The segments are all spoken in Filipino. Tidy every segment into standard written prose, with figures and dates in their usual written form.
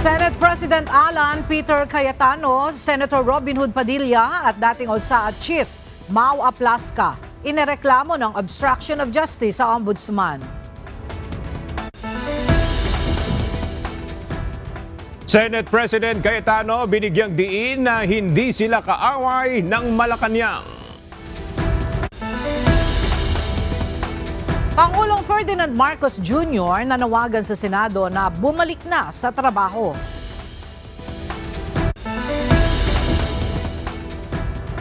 Senate President Alan Peter Cayetano, Senator Robin Hood Padilla at dating OSA Chief Mau Aplasca inireklamo ng obstruction of justice sa Ombudsman. Senate President Cayetano binigyang diin na hindi sila kaaway ng Malacanang. Pangulong Ferdinand Marcos Jr. nanawagan sa Senado na bumalik na sa trabaho.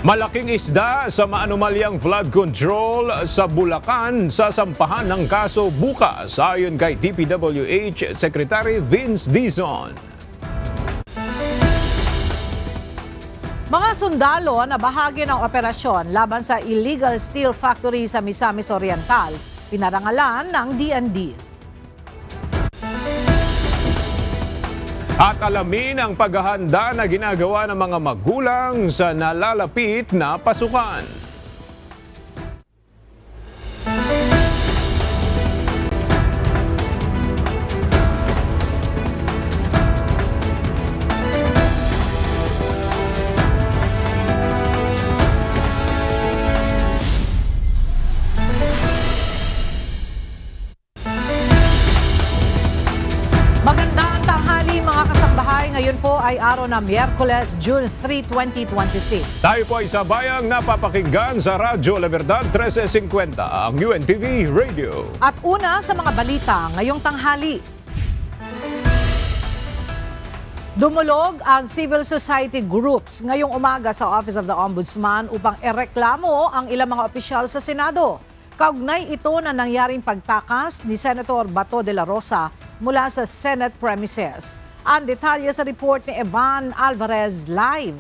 Malaking isda sa maanumalyang flood control sa Bulacan sasampahan ng kaso bukas ayon kay DPWH Secretary Vince Dizon. Mga sundalo na bahagi ng operasyon laban sa illegal steel factory sa Misamis Oriental, pinarangalan ng DND. At alamin ang paghahanda na ginagawa ng mga magulang sa nalalapit na pasukan. Ngayon po ay araw na Miyerkules, June 3, 2026. Tayo po ay sabayang napapakinggan sa Radyo La Verdad 1350, ang UNTV Radio. At una sa mga balita ngayong tanghali. Dumulog ang civil society groups ngayong umaga sa Office of the Ombudsman upang ireklamo ang ilang mga opisyal sa Senado. Kaugnay ito na nangyaring pagtakas ni Senator Bato de la Rosa mula sa Senate premises. Ang detalye sa report ni Evan Alvarez live.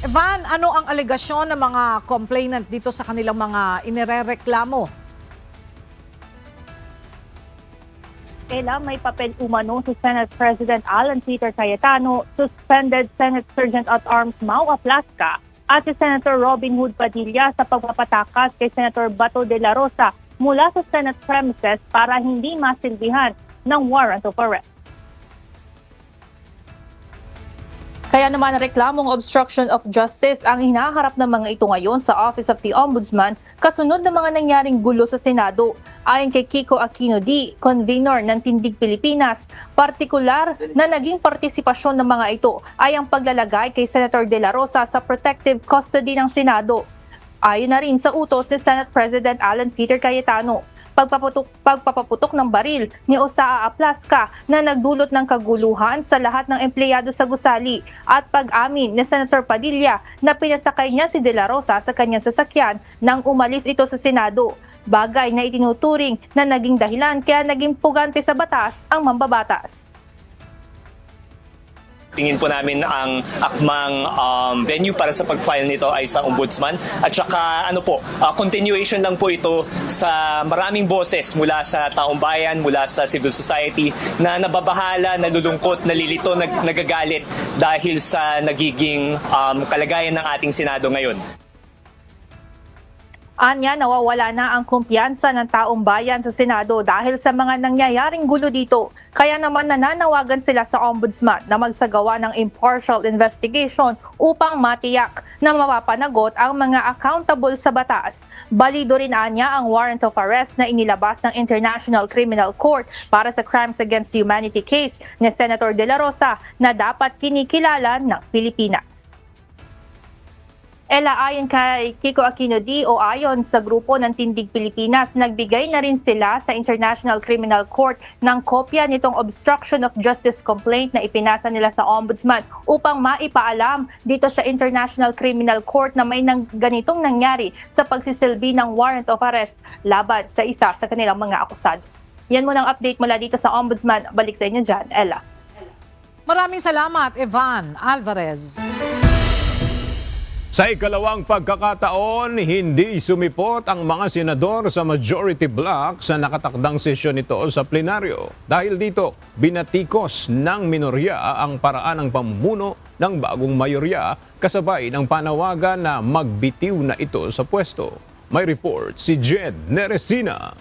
Evan, ano ang alegasyon ng mga complainant dito sa kanilang mga inirereklamo? Ella, may papel umano si Senate President Alan Peter Cayetano, suspended Senate Sergeant-at-Arms Mau Aplasca at si Senator Robin Hood Padilla sa pagpapatakas kay Senator Bato de la Rosa mula sa Senate premises para hindi masilbihan ng warrant of arrest. Kaya naman reklamong obstruction of justice ang hinaharap ng mga ito ngayon sa Office of the Ombudsman kasunod ng mga nangyaring gulo sa Senado. Ayon kay Kiko Aquino D., convener ng Tindig Pilipinas, partikular na naging partisipasyon ng mga ito ay ang paglalagay kay Senator De La Rosa sa protective custody ng Senado. Ayon na rin sa utos ni Senate President Alan Peter Cayetano, pagpapaputok ng baril ni OSA Aplasca na nagdulot ng kaguluhan sa lahat ng empleyado sa gusali at pag-amin ni Senator Padilla na pinasakay niya si De La Rosa sa kanyang sasakyan nang umalis ito sa Senado. Bagay na itinuturing na naging dahilan kaya naging pugante sa batas ang mambabatas. Tingin po namin ang akmang venue para sa pag-file nito ay sa Ombudsman at saka continuation lang po ito sa maraming boses mula sa taong bayan, mula sa civil society na nababahala, nalulungkot, nalilito, nagagalit dahil sa nagiging kalagayan ng ating Senado ngayon. Anya, nawawala na ang kumpiyansa ng taong bayan sa Senado dahil sa mga nangyayaring gulo dito. Kaya naman nananawagan sila sa Ombudsman na magsagawa ng impartial investigation upang matiyak na mapapanagot ang mga accountable sa batas. Balido rin anya ang warrant of arrest na inilabas ng International Criminal Court para sa Crimes Against Humanity case ni Senator De La Rosa na dapat kinikilala ng Pilipinas. Ella, ayon kay Kiko Aquino D. o ayon sa grupo ng Tindig Pilipinas, nagbigay na rin sila sa International Criminal Court ng kopya nitong obstruction of justice complaint na ipinasa nila sa Ombudsman upang maipaalam dito sa International Criminal Court na may ganitong nangyari sa pagsisilbi ng warrant of arrest laban sa isa sa kanilang mga akusado. Yan muna ang update mula dito sa Ombudsman. Balik sa inyo dyan, Ella. Maraming salamat, Evan Alvarez. Sa ikalawang pagkakataon, hindi sumipot ang mga senador sa majority bloc sa nakatakdang sesyon nito sa plenaryo. Dahil dito, binatikos ng minorya ang paraan ng pamumuno ng bagong mayorya kasabay ng panawagan na magbitiw na ito sa pwesto. May report si Jed Neresina.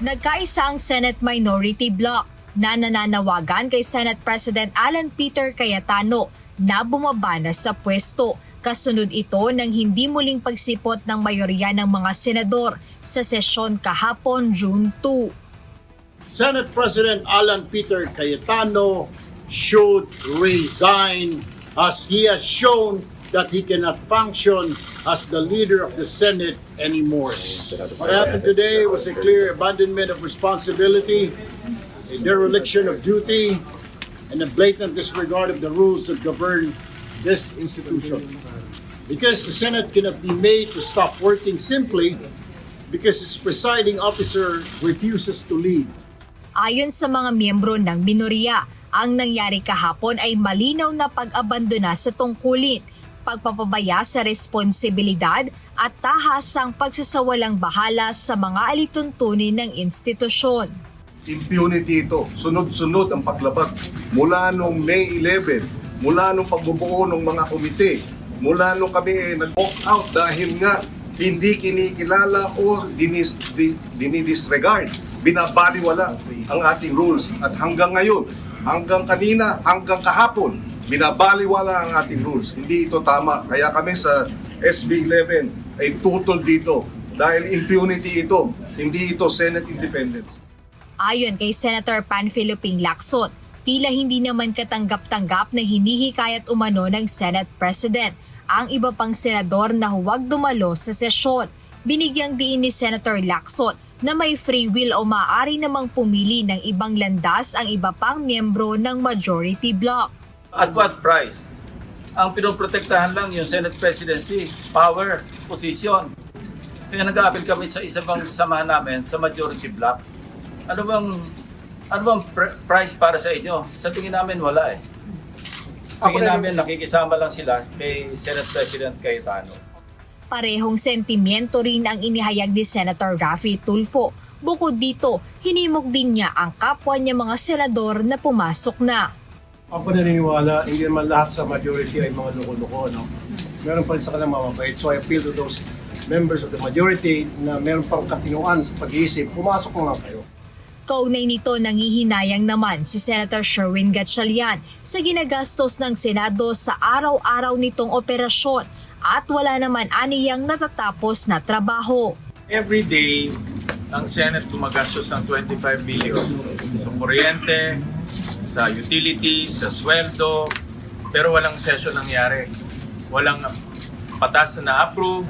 Nagkaisa ang Senate Minority Bloc na nananawagan kay Senate President Alan Peter Cayetano na bumaba na sa pwesto. Kasunod ito ng hindi muling pagsipot ng mayorya ng mga senador sa sesyon kahapon June 2. Senate President Alan Peter Cayetano should resign as he has shown that he cannot function as the leader of the Senate anymore. What happened today was a clear abandonment of responsibility, a dereliction of duty, and a blatant disregard of the rules that govern this institution. Because the Senate cannot be made to stop working simply because its presiding officer refuses to lead. Ayon sa mga miyembro ng minorya, ang nangyari kahapon ay malinaw na pag-abandona sa tungkulin, pagpapabaya sa responsibilidad at tahasang pagsasawalang bahala sa mga alituntunin ng institusyon. Impunity ito. Sunod-sunod ang paglabag. Mula nung May 11, mula nung pagbubuo ng mga komite, mula nung kami nag-walk out dahil nga hindi kinikilala o dinidisregard, binabaliwala ang ating rules. At hanggang ngayon, hanggang kanina, hanggang kahapon, binabaliwala ang ating rules. Hindi ito tama. Kaya kami sa SB 11 ay tutol dito dahil impunity ito, hindi ito Senate independence. Ayon kay Senator Panfilo Ping Lacson, tila hindi naman katanggap-tanggap na hinihikayat umano ng Senate President ang iba pang senador na huwag dumalo sa sesyon. Binigyang diin ni Senator Lacson na may free will o maaari namang pumili ng ibang landas ang iba pang miyembro ng majority bloc. At what price? Ang pinoprotektahan lang yung Senate presidency, power, position. Kaya nag-a-appeal kami sa isa pang samahan namin sa majority bloc. Ano bang price para sa inyo? Sa tingin namin wala eh. Tingin namin nakikisama lang sila kay Senate President Cayetano. Parehong sentimiento rin ang inihayag ni Senator Raffy Tulfo. Bukod dito, hinimok din niya ang kapwa niya mga senador na pumasok na. Ako naniniwala, hindi naman lahat sa majority ay mga loko-loko, no? Meron pa rin sa kanilang mamabait. So I appeal to those members of the majority na meron pang katinuan sa pag-iisip, pumasok na lang kayo. Kaugnay nito, nangihinayang naman si Senator Sherwin Gatchalian sa ginagastos ng Senado sa araw-araw nitong operasyon at wala naman aniyang natatapos na trabaho. Every day, ang Senate gumagastos ng 25 billion sa kuryente, sa utilities, sa sweldo, pero walang session nangyari. Walang patas na na-approve,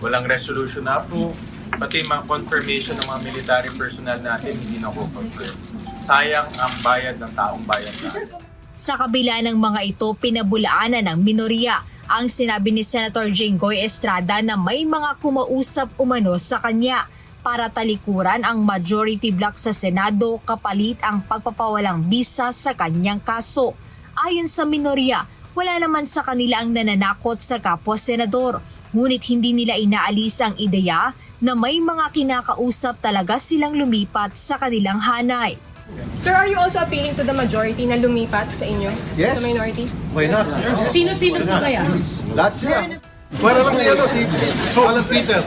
walang resolution na approve, pati mga confirmation ng mga military personnel natin hindi na confirm. Sayang ang bayad ng taong bayan natin. Sa kabila ng mga ito, pinabulaanan ng minorya ang sinabi ni Senator Jinggoy Estrada na may mga kumausap umano sa kanya para talikuran ang majority bloc sa Senado kapalit ang pagpapawalang bisa sa kanyang kaso. Ayon sa minorya, wala naman sa kanila ang nananakot sa kapwa senador. Ngunit hindi nila inaalis ang ideya na may mga kinakausap talaga silang lumipat sa kanilang hanay. Sir, are you also appealing to the majority na lumipat sa inyo? Yes. Sa minority? Why not? Sino-sino po kaya? Lahat sila. Para lang si Alan Peter.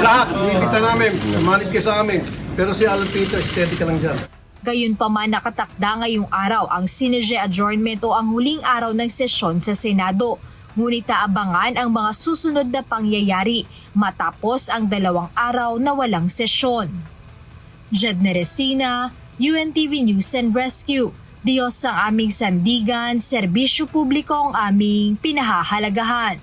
Lahat, ibita namin, manit ka sa amin. Pero si Alan Peter, steady ka lang dyan. Gayunpaman nakatakda ngayong araw ang Sine adjournment o ang huling araw ng sesyon sa Senado. Ngunit naabangan ang mga susunod na pangyayari matapos ang 2 araw na walang sesyon. Jedne Resina, UNTV News and Rescue. Diyos ang aming sandigan, serbisyo publiko ang aming pinahahalagahan.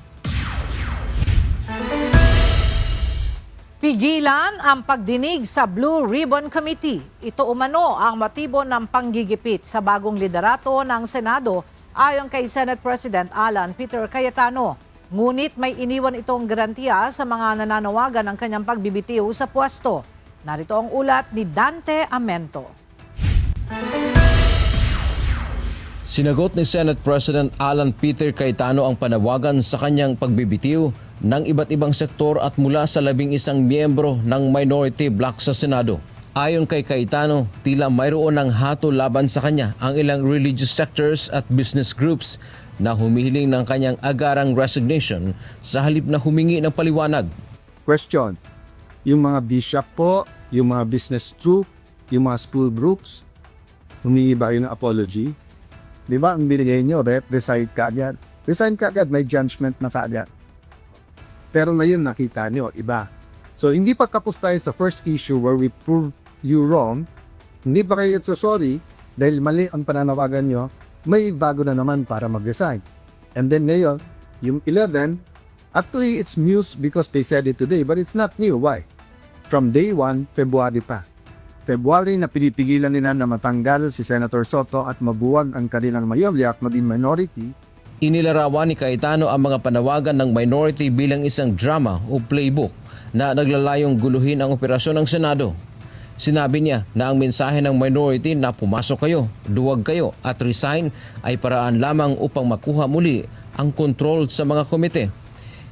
Pigilan ang pagdinig sa Blue Ribbon Committee. Ito umano ang motibo ng panggigipit sa bagong liderato ng Senado ayon kay Senate President Alan Peter Cayetano. Ngunit may iniwan itong garantiya sa mga nananawagan ng kanyang pagbibitiw sa pwesto. Narito ang ulat ni Dante Amento. Sinagot ni Senate President Alan Peter Cayetano ang panawagan sa kanyang pagbibitiw ng iba't ibang sektor at mula sa 11 miyembro ng minority bloc sa Senado. Ayon kay Cayetano, tila mayroon ng hatol laban sa kanya ang ilang religious sectors at business groups na humihiling ng kanyang agarang resignation sa halip na humingi ng paliwanag. Question, yung mga bishop po yung mga business troop, yung mga school groups, humingi ba kayo ng apology? Di ba, ang binigay nyo, resign ka agad. Resign ka agad, may judgment na kaagad. Pero ngayon nakita nyo, iba. So, hindi pa tapos tayo sa first issue where we prove you wrong. Hindi pa kayo sorry dahil mali ang pananawagan nyo, may bago na naman para mag-resign. And then ngayon, yung 11, actually it's news because they said it today, but it's not new. Why? From day 1, February pa. February na pinipigilan nila na matanggal si Senator Soto at mabuwag ang kanilang mayorya at maging minority. Inilarawan ni Cayetano ang mga panawagan ng minority bilang isang drama o playbook na naglalayong guluhin ang operasyon ng Senado. Sinabi niya na ang mensahe ng minority na pumasok kayo, duwag kayo at resign ay paraan lamang upang makuha muli ang kontrol sa mga komite.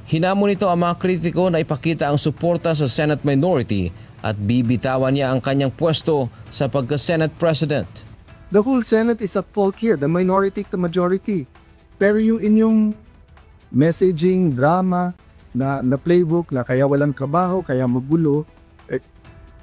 Hinamon nito ang mga kritiko na ipakita ang suporta sa Senate minority at bibitawan niya ang kanyang pwesto sa pagka-Senate President. The whole Senate is at fault here, the minority to majority. Pero yung inyong messaging, drama, na playbook na kaya walang trabaho, kaya magulo,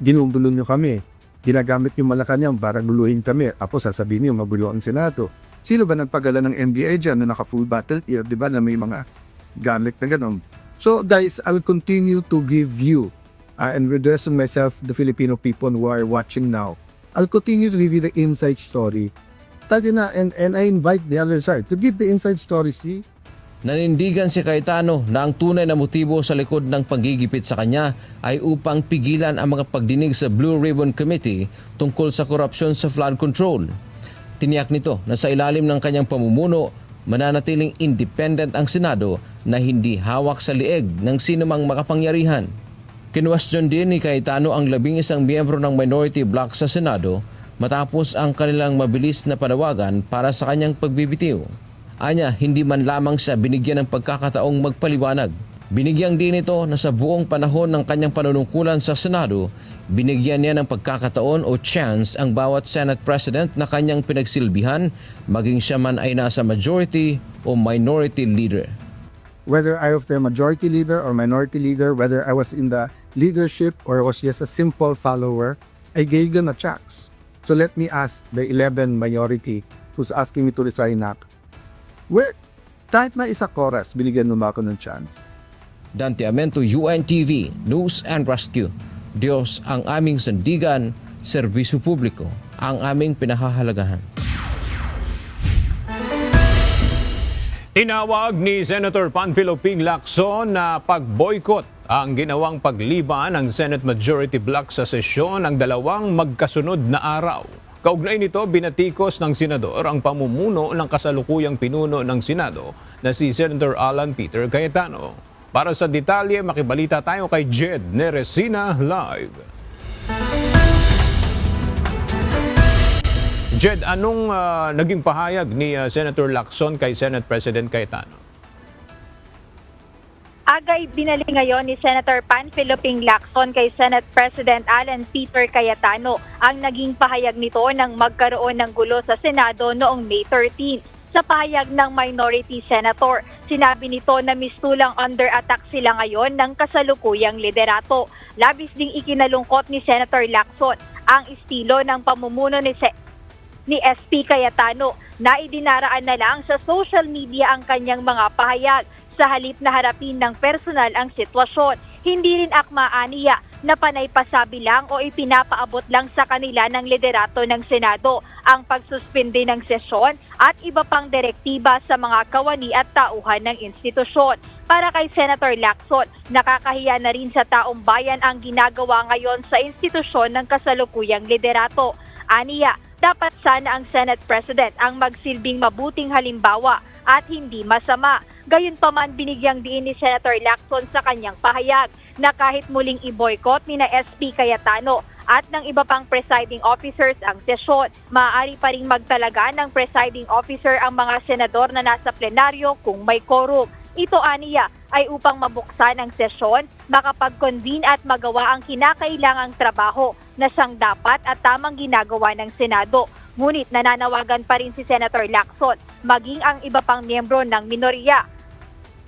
ginugulo nyo kami. Ginagamit yung Malacanang para guluhin kami. Apo sasabihin nyo, magulo ang Senado. Sino ba nagpagala ng NBA dyan na naka-full battle gear, di ba, na may mga gamit na gano'n? So guys, I'll continue to give you and addressing myself, the Filipino people who are watching now. I'll continue to give you the inside story. And I invite the other side to give the inside story, see? Nanindigan si Cayetano na ang tunay na motibo sa likod ng paggigipit sa kanya ay upang pigilan ang mga pagdinig sa Blue Ribbon Committee tungkol sa korupsyon sa flood control. Tiniyak nito na sa ilalim ng kanyang pamumuno, mananatiling independent ang Senado na hindi hawak sa lieg ng sinumang makapangyarihan. Kinwestiyon din ni Cayetano ang 11 miyembro ng minority bloc sa Senado matapos ang kanilang mabilis na panawagan para sa kanyang pagbibitiw. Anya, hindi man lamang siya binigyan ng pagkakataong magpaliwanag. Binigyan din ito na sa buong panahon ng kanyang panunungkulan sa Senado, binigyan niya ng pagkakataon o chance ang bawat Senate President na kanyang pinagsilbihan, maging siya man ay nasa majority o minority leader. Whether I was the majority leader or minority leader, whether I was in the leadership or was just a simple follower, I gave them a chance. So let me ask the 11 majority who's asking me to resign up. Kahit na isa chorus, binigyan mo ba ako ng chance? Dante Amento, UNTV, News and Rescue. Diyos ang aming sandigan, serbisyo publiko ang aming pinahahalagahan. Tinawag ni Senator Panfilo Ping Lacson na pag-boycott ang ginawang pagliban ng Senate Majority Bloc sa sesyon ng dalawang magkasunod na araw. Kaugnay nito, binatikos ng senador ang pamumuno ng kasalukuyang pinuno ng Senado na si Senator Alan Peter Cayetano. Para sa detalye, makibalita tayo kay Jed Neresina live. Jed, anong naging pahayag ni Senator Lacson kay Senate President Cayetano? Agay binali ngayon ni Senator Panfilo Ping Lacson kay Senate President Alan Peter Cayetano ang naging pahayag nito nang magkaroon ng gulo sa Senado noong May 13. Sa pahayag ng minority senator, sinabi nito na mistulang under attack sila ngayon ng kasalukuyang liderato. Labis ding ikinalungkot ni Senator Lacson ang estilo ng pamumuno ni SP Cayetano na idinaraan na lang sa social media ang kanyang mga pahayag sa halip na harapin ng personal ang sitwasyon. Hindi rin akmaaniya na panay pasabi lang o ipinapaabot lang sa kanila ng liderato ng Senado ang pagsuspende ng sesyon at iba pang direktiba sa mga kawani at tauhan ng institusyon. Para kay Senator Lacson, nakakahiya na rin sa taong bayan ang ginagawa ngayon sa institusyon ng kasalukuyang liderato. Aniya, dapat sana ang Senate President ang magsilbing mabuting halimbawa at hindi masama. Gayunpaman, binigyang diin ni Senator Lacson sa kanyang pahayag na kahit muling i-boycott ni na SP Cayetano at ng iba pang presiding officers ang sesyon, maaari pa ring magtalaga ng presiding officer ang mga senador na nasa plenaryo kung may quorum. Ito aniya ay upang mabuksan ang sesyon, makapag-convene at magawa ang kinakailangang trabaho na siyang dapat at tamang ginagawa ng Senado. Ngunit nananawagan pa rin si Senator Lacson, maging ang iba pang miyembro ng minorya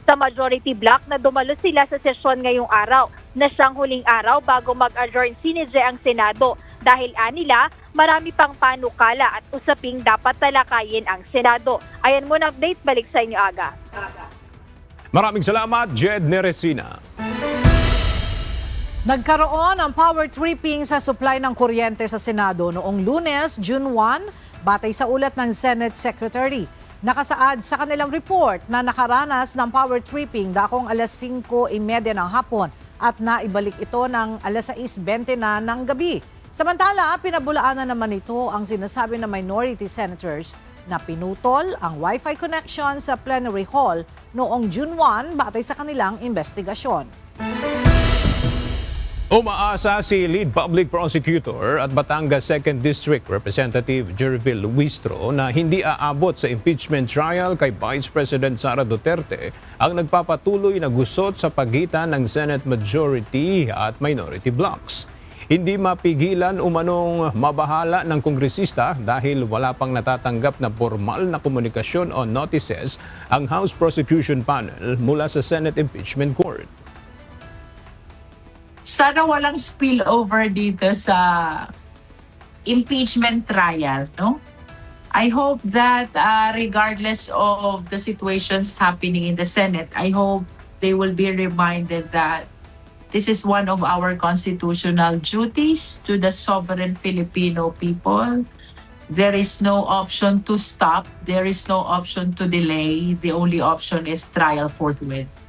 sa majority bloc na dumalo sila sa sesyon ngayong araw na siyang huling araw bago mag-adjourn sinidye ang Senado dahil anila marami pang panukala at usaping dapat talakayin ang Senado. Ayan muna update, balik sa inyo Aga. Maraming salamat, Jed Neresina. Nagkaroon ng power tripping sa supply ng kuryente sa Senado noong Lunes, June 1, batay sa ulat ng Senate Secretary. Nakasaad sa kanilang report na nakaranas ng power tripping dakong alas 5:30 ng hapon at naibalik ito ng alas 6:20 na ng gabi. Samantala, pinabulaanan naman ito ang sinasabi ng minority senators na pinutol ang Wi-Fi connection sa plenary hall noong June 1 batay sa kanilang investigasyon. Umaasa si Lead Public Prosecutor at Batangas 2nd District Representative Jervil Luistro na hindi aabot sa impeachment trial kay Vice President Sara Duterte ang nagpapatuloy na gusot sa pagitan ng Senate Majority at Minority Blocks. Hindi mapigilan umanong mabahala ng kongresista dahil wala pang natatanggap na formal na komunikasyon o notices ang House Prosecution Panel mula sa Senate Impeachment Court. Sana walang spillover dito sa impeachment trial, no? I hope that regardless of the situations happening in the Senate, I hope they will be reminded that this is one of our constitutional duties to the sovereign Filipino people. There is no option to stop. There is no option to delay. The only option is trial forthwith.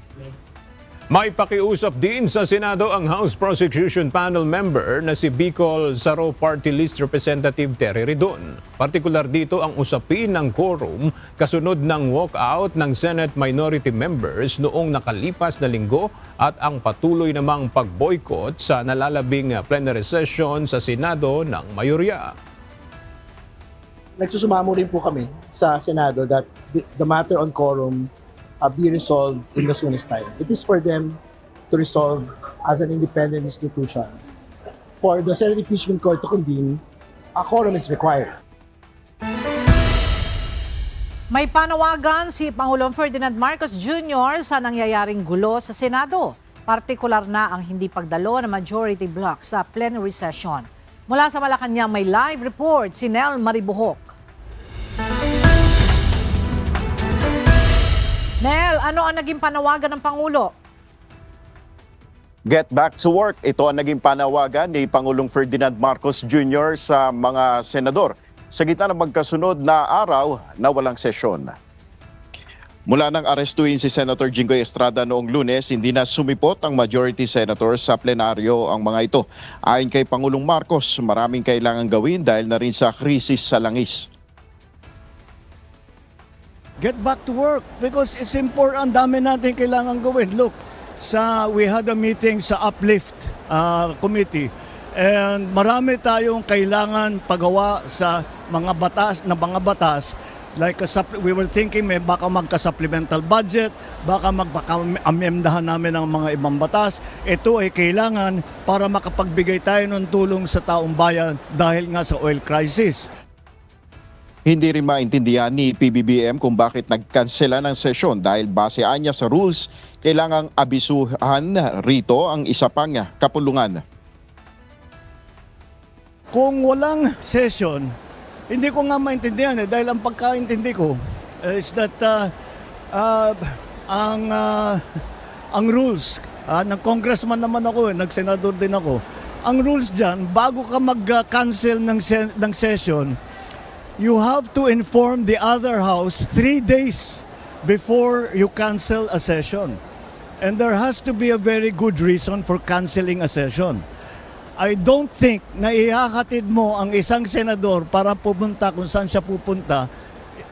May pakiusap din sa Senado ang House Prosecution Panel member na si Bicol Saro Party List Representative Terry Ridon. Partikular dito ang usapin ng quorum kasunod ng walkout ng Senate minority members noong nakalipas na linggo at ang patuloy namang pag-boycott sa nalalabing plenary session sa Senado ng mayorya. Nagsusumamo rin po kami sa Senado that the matter on quorum be resolved in the soonest time. It is for them to resolve as an independent institution. For the Senate Impeachment Court to convene, a quorum is required. May panawagan si Pangulong Ferdinand Marcos Jr. sa nangyayaring gulo sa Senado. Partikular na ang hindi pagdalo ng majority block sa plenary session. Mula sa Malacanang may live report si Nel Maribuhok. Nel, ano ang naging panawagan ng Pangulo? Get back to work. Ito ang naging panawagan ni Pangulong Ferdinand Marcos Jr. sa mga senador sa gitna ng magkasunod na araw na walang sesyon. Mula nang arestuin si Senator Jinggoy Estrada noong Lunes, hindi na sumipot ang majority senator sa plenaryo ang mga ito. Ayon kay Pangulong Marcos, maraming kailangan gawin dahil na rin sa krisis sa langis. Get back to work because it's important. Ang dami natin kailangan gawin. Look, we had a meeting sa Uplift Committee and marami tayong kailangan pagawa sa mga batas. Like we were thinking baka magka-supplemental budget, baka amyendahan namin ang mga ibang batas. Ito ay kailangan para makapagbigay tayo ng tulong sa taong bayan dahil nga sa oil crisis. Hindi rin maintindihan ni PBBM kung bakit nagkansela ng sesyon dahil base niya sa rules, kailangang abisuhan rito ang isa pang kapulungan. Kung walang session, hindi ko nga maintindihan dahil ang pagkaintindi ko is that ang rules, ng congressman naman ako, nagsenador din ako, ang rules dyan, bago ka mag-cancel ng session, you have to inform the other house 3 days before you cancel a session. And there has to be a very good reason for canceling a session. I don't think na ihahatid mo ang isang senador para pupunta kung saan siya pupunta.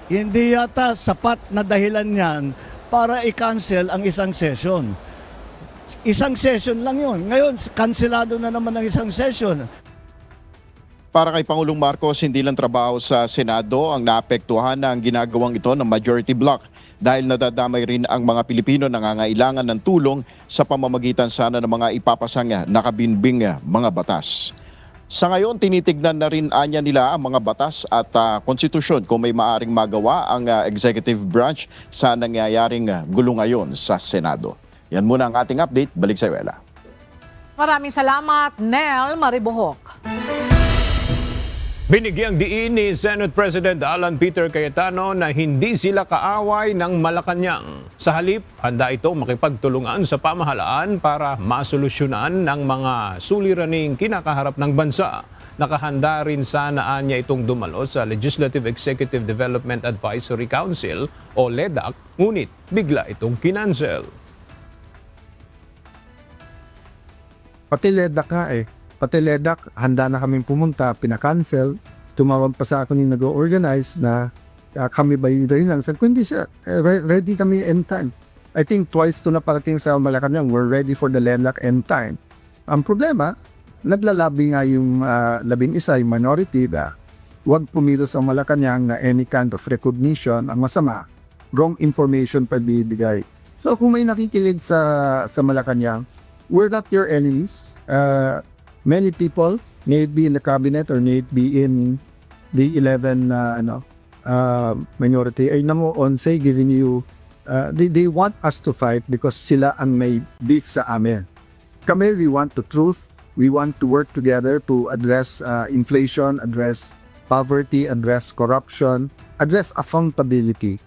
Hindi yata sapat na dahilan yan para i-cancel ang isang session. Isang session lang yun. Ngayon, kanselado na naman ang isang session. Para kay Pangulong Marcos, hindi lang trabaho sa Senado ang naapektuhan ng ginagawang ito ng majority block dahil nadadamay rin ang mga Pilipino na nangangailangan ng tulong sa pamamagitan sana ng mga ipapasang nakabinbing mga batas. Sa ngayon, tinitignan na rin anya nila ang mga batas at konstitusyon kung may maaring magawa ang executive branch sa nangyayaring gulo ngayon sa Senado. Yan muna ang ating update. Balik sa Ella. Maraming salamat, Nel Maribohok. Binigyang diin ni Senate President Alan Peter Cayetano na hindi sila kaaway ng Malacanang. Sa halip, handa itong makipagtulungan sa pamahalaan para masolusyonan ng mga suliraning kinakaharap ng bansa. Nakahanda rin sana niya itong dumalo sa Legislative Executive Development Advisory Council o LEDAC, ngunit bigla itong kinansel. Pati LEDAC nga eh. Pati LEDAC, handa na kaming pumunta, pinakancel. Tumawag pa sa akin yung nag-organize na kami ba yun lang. Sabi ko, hindi siya, ready kami anytime. I think twice to na parating sa Malacanang, we're ready for the LEDAC anytime. Ang problema, naglalabi nga yung 11, yung minority na huwag pumilos ang Malacanang na any kind of recognition. Ang masama, wrong information pa bibigay. So kung may nakikilig sa Malacanang, we're not your enemies. Many people, may it be in the cabinet or may it be in the 11 minority, ay namuon say giving you, they want us to fight because sila ang may beef sa amin. Kami, we want the truth. We want to work together to address inflation, address poverty, address corruption, address accountability.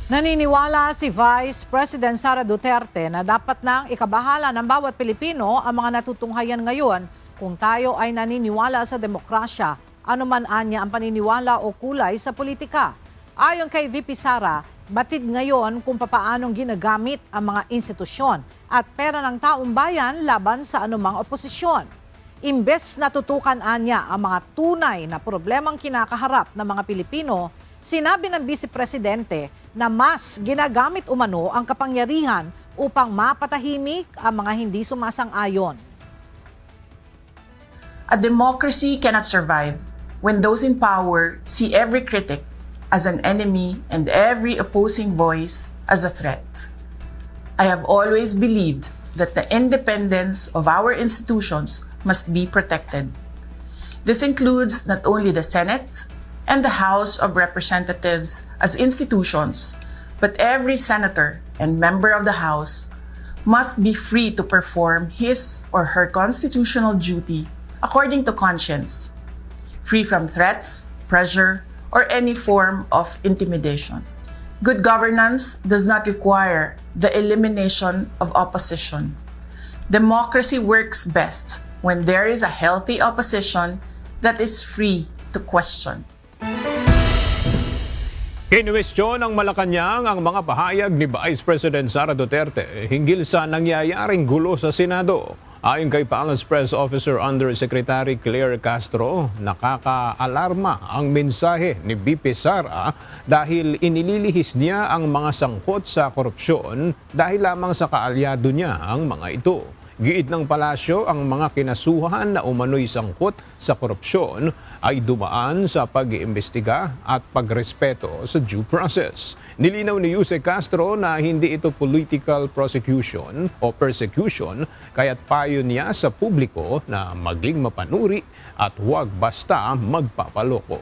Naniniwala si Vice President Sara Duterte na dapat nang ikabahala ng bawat Pilipino ang mga natutunghayan ngayon kung tayo ay naniniwala sa demokrasya, anuman anya ang paniniwala o kulay sa politika. Ayon kay VP Sara, batid ngayon kung papaanong ginagamit ang mga institusyon at pera ng taong bayan laban sa anumang oposisyon. Imbes na tutukan anya ang mga tunay na problemang kinakaharap ng mga Pilipino, sinabi ng Vice Presidente na mas ginagamit umano ang kapangyarihan upang mapatahimik ang mga hindi sumasang-ayon. A democracy cannot survive when those in power see every critic as an enemy and every opposing voice as a threat. I have always believed that the independence of our institutions must be protected. This includes not only the Senate and the House of Representatives as institutions, but every senator and member of the House must be free to perform his or her constitutional duty according to conscience, free from threats, pressure, or any form of intimidation. Good governance does not require the elimination of opposition. Democracy works best when there is a healthy opposition that is free to question. Kinuwestiyon ng Malacanang ang mga pahayag ni Vice President Sara Duterte hinggil sa nangyayaring gulo sa Senado. Ayon kay Palace Press Officer Undersecretary Claire Castro, nakaka-alarma ang mensahe ni VP Sara dahil inililihis niya ang mga sangkot sa korupsyon dahil lamang sa kaalyado niya ang mga ito. Giit ng palasyo, ang mga kinasuhan na umano'y sangkot sa korupsyon ay dumaan sa pag-iimbestiga at pagrespeto sa due process. Nilinaw ni Jose Castro na hindi ito political prosecution o persecution, kaya't payo niya sa publiko na maging mapanuri at huwag basta magpapaloko.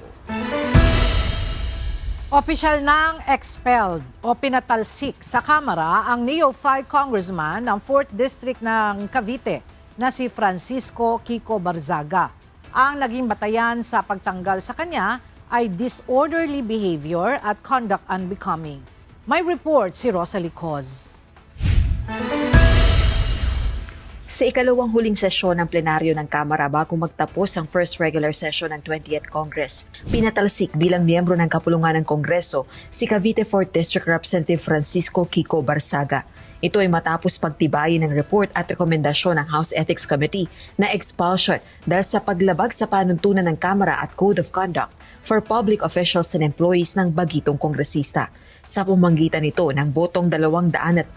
Opisyal nang expelled o pinatalsik sa Kamara ang Neo-5 Congressman ng 4th District ng Cavite na si Francisco Kiko Barzaga. Ang naging batayan sa pagtanggal sa kanya ay disorderly behavior at conduct unbecoming. May report si Rosalie Coz. Sa ikalawang huling sesyon ng plenaryo ng Kamara bago magtapos ang first regular session ng 20th Congress, pinatalsik bilang miyembro ng kapulungan ng Kongreso si Cavite 4th District Representative Francisco Kiko Barzaga. Ito ay matapos pagtibayin ng report at rekomendasyon ng House Ethics Committee na expulsion dahil sa paglabag sa panuntunan ng Kamara at Code of Conduct for public officials and employees ng bagitong kongresista. Sa pamamagitan nito ng botong 265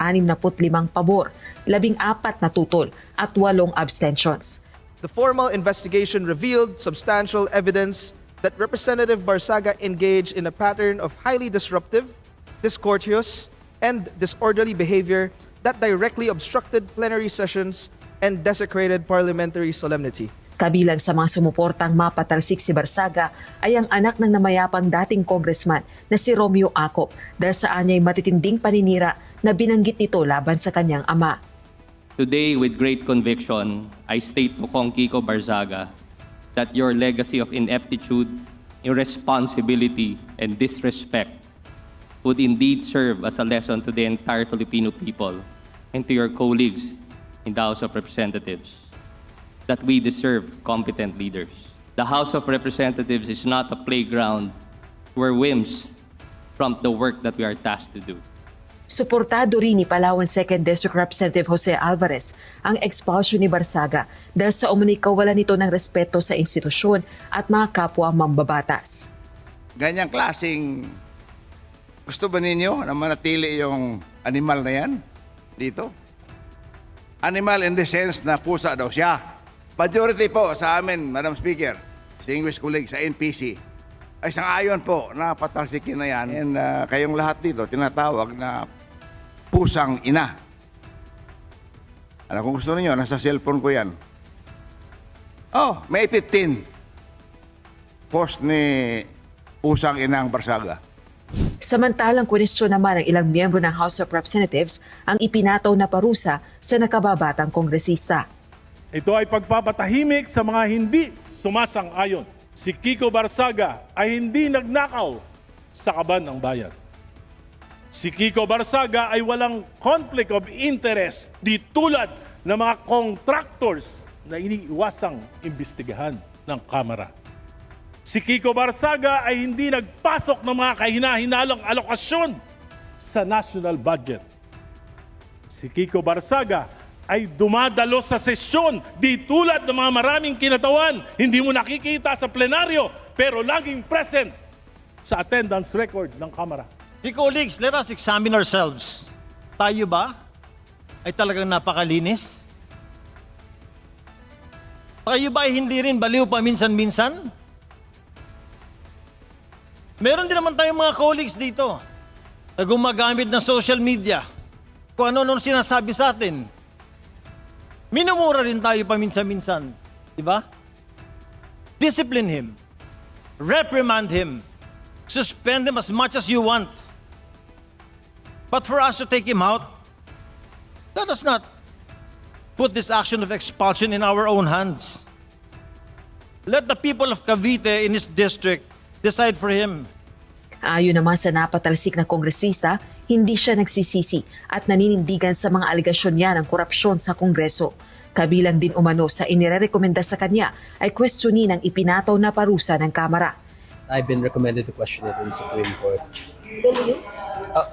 pabor, 14 na tutol at 8 abstentions. The formal investigation revealed substantial evidence that Representative Barzaga engaged in a pattern of highly disruptive, discourteous, and disorderly behavior that directly obstructed plenary sessions and desecrated parliamentary solemnity. Kabilang sa mga sumuportang mapatalsik si Barzaga ay ang anak ng namayapang dating congressman na si Romeo Acop dahil sa anya'y matitinding paninira na binanggit nito laban sa kanyang ama. Today, with great conviction, I state to Kong Kiko Barzaga that your legacy of ineptitude, irresponsibility, and disrespect would indeed serve as a lesson to the entire Filipino people and to your colleagues in the House of Representatives that we deserve competent leaders. The House of Representatives is not a playground where whims prompt the work that we are tasked to do. Suportado rin ni Palawan 2nd District Representative Jose Alvarez ang expulsion ni Barzaga dahil sa umano'y kawalan nito ng respeto sa institusyon at mga kapwa mambabatas. Ganyang klaseng gusto ba ninyo na manatili yung animal na yan dito? Animal in the sense na pusa daw siya. Majority po sa amin, Madam Speaker, distinguished colleagues sa NPC, ay sangayon po na patalsikin na yan. And kayong lahat dito tinatawag na pusang ina. Alam, kung gusto niyo, nasa cellphone ko yan. Oh, May 15. Post ni pusang inang Barzaga. Samantalang kwestiyon naman ng ilang miyembro ng House of Representatives ang ipinataw na parusa sa nakababatang kongresista. Ito ay pagpapatahimik sa mga hindi sumasang-ayon. Si Kiko Barzaga ay hindi nagnakaw sa kaban ng bayan. Si Kiko Barzaga ay walang conflict of interest di tulad ng mga contractors na iniiwasang imbestigahan ng Kamara. Si Kiko Barzaga ay hindi nagpasok ng mga kahina-hinalang alokasyon sa national budget. Si Kiko Barzaga ay dumadalo sa sesyon di tulad ng mga maraming kinatawan. Hindi mo nakikita sa plenaryo pero laging present sa attendance record ng Kamara. The colleagues, let us examine ourselves. Tayo ba ay talagang napakalinis? Tayo ba ay hindi rin baliw paminsan-minsan? Meron din naman tayong mga colleagues dito na gumagamit ng social media. Kung ano-ano sinasabi sa atin. Minumura rin tayo paminsan-minsan. Diba? Discipline him. Reprimand him. Suspend him as much as you want. But for us to take him out, let us not put this action of expulsion in our own hands. Let the people of Cavite in his district decide for him. Ayon naman sa napatalsik na kongresista, hindi siya nagsisisi at naninindigan sa mga aligasyon niya ng korupsyon sa Kongreso. Kabilang din umano sa inirerekomenda sa kanya ay questionin ang ipinataw na parusa ng Kamara. I've been recommended to question it in the Supreme Court. Will you?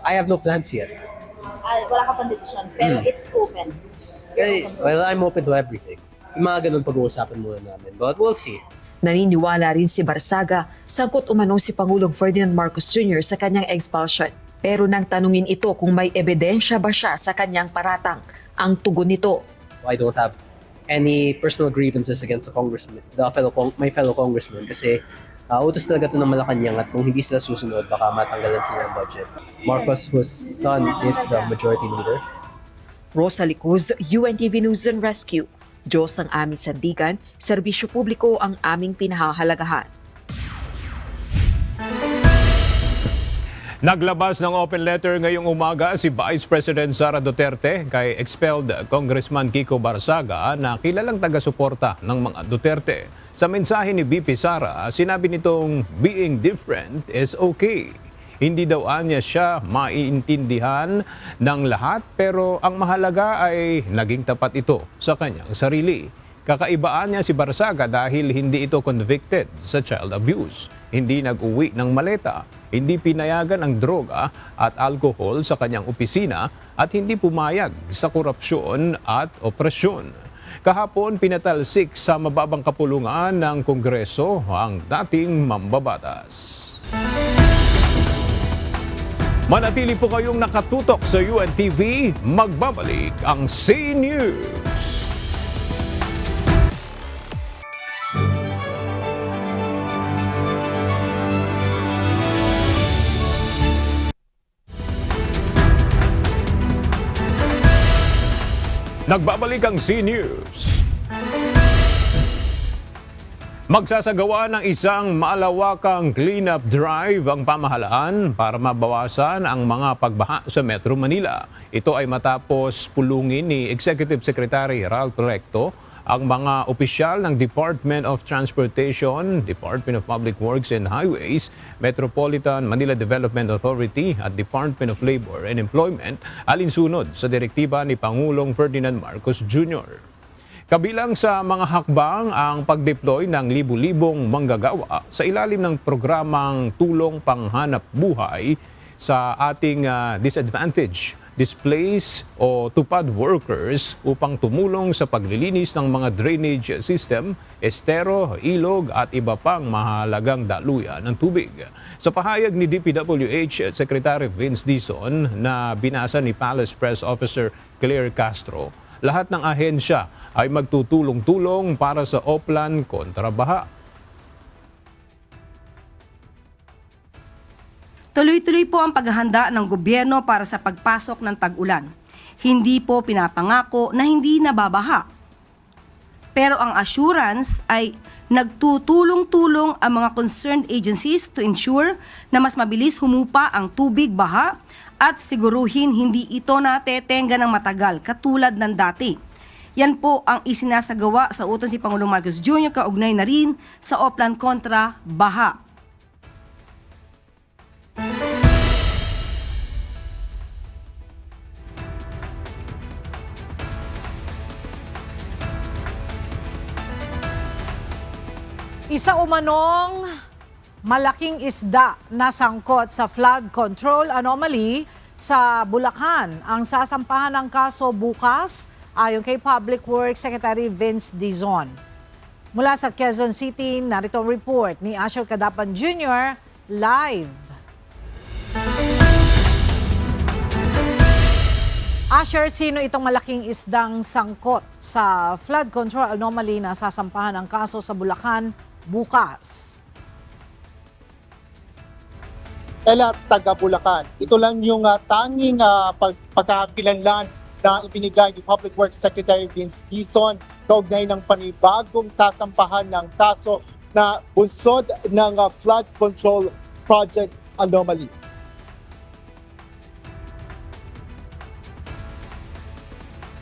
I have no plans yet. Wala ka pang desisyon, pero it's open. Well, I'm open to everything. Yung mga ganun pag-uusapan muna namin, but we'll see. Naniniwala rin si Barzaga, sangkot umano si Pangulong Ferdinand Marcos Jr. sa kanyang expulsion. Pero nang tanungin ito kung may ebidensya ba siya sa kanyang paratang, ang tugon nito. I don't have any personal grievances against the congressman, my fellow congressman, kasi utos talaga ito ng Malacanang at kung hindi sila susunod, baka matanggalan sila ng budget. Marcos, whose son is the majority leader. Rosa Licuz, UNTV News and Rescue. Diyos ang aming sandigan, serbisyo publiko ang aming pinahahalagahan. Naglabas ng open letter ngayong umaga si Vice President Sara Duterte kay expelled Congressman Kiko Barzaga na kilalang taga-suporta ng mga Duterte. Sa mensahe ni VP Sara, sinabi nitong being different is okay. Hindi daw anya siya maiintindihan ng lahat pero ang mahalaga ay naging tapat ito sa kanyang sarili. Kakaibaan niya si Barzaga dahil hindi ito convicted sa child abuse. Hindi nag-uwi ng maleta, hindi pinayagan ang droga at alcohol sa kanyang opisina at hindi pumayag sa korupsyon at opresyon. Kahapon pinatalsik sa mababang kapulungan ng Kongreso ang dating mambabatas. Manatili po kayong nakatutok sa UNTV, magbabalik ang C-News. Nagbabalik ang C-News. Magsasagawa ng isang malawakang cleanup drive ang pamahalaan para mabawasan ang mga pagbaha sa Metro Manila. Ito ay matapos pulungin ni Executive Secretary Ralph Recto ang mga opisyal ng Department of Transportation, Department of Public Works and Highways, Metropolitan Manila Development Authority at Department of Labor and Employment alinsunod sa direktiba ni Pangulong Ferdinand Marcos Jr. Kabilang sa mga hakbang ang pag-deploy ng libu-libong manggagawa sa ilalim ng programang Tulong Panghanap Buhay sa ating disadvantaged, displaced o tupad workers upang tumulong sa paglilinis ng mga drainage system, estero, ilog at iba pang mahalagang daluyan ng tubig. Sa pahayag ni DPWH Secretary Vince Dizon na binasa ni Palace Press Officer Claire Castro, lahat ng ahensya ay magtutulong-tulong para sa Oplan kontra baha. Tuloy-tuloy po ang paghahanda ng gobyerno para sa pagpasok ng tag-ulan. Hindi po pinapangako na hindi nababaha. Pero ang assurance ay nagtutulong-tulong ang mga concerned agencies to ensure na mas mabilis humupa ang tubig baha at siguruhin hindi ito natetenga ng matagal katulad ng dati. Yan po ang isinasagawa sa utos ni Pangulong Marcos Jr. kaugnay na rin sa Oplan kontra baha. Isa umanong malaking isda na sangkot sa flood control anomaly sa Bulacan ang sasampahan ng kaso bukas ayon kay Public Works Secretary Vince Dizon. Mula sa Quezon City, narito ang report ni Asher Cadapan Jr. live. Asher, sino itong malaking isdang sangkot sa flood control anomaly na sasampahan ng kaso sa Bulacan bukas? Ela, taga Bulacan. Ito lang yung tanging pagkakakilanlan na ibinigay ni Public Works Secretary Vince Dizon kaugnay ng panibagong sasampahan ng kaso na bunsod ng flood control project anomaly.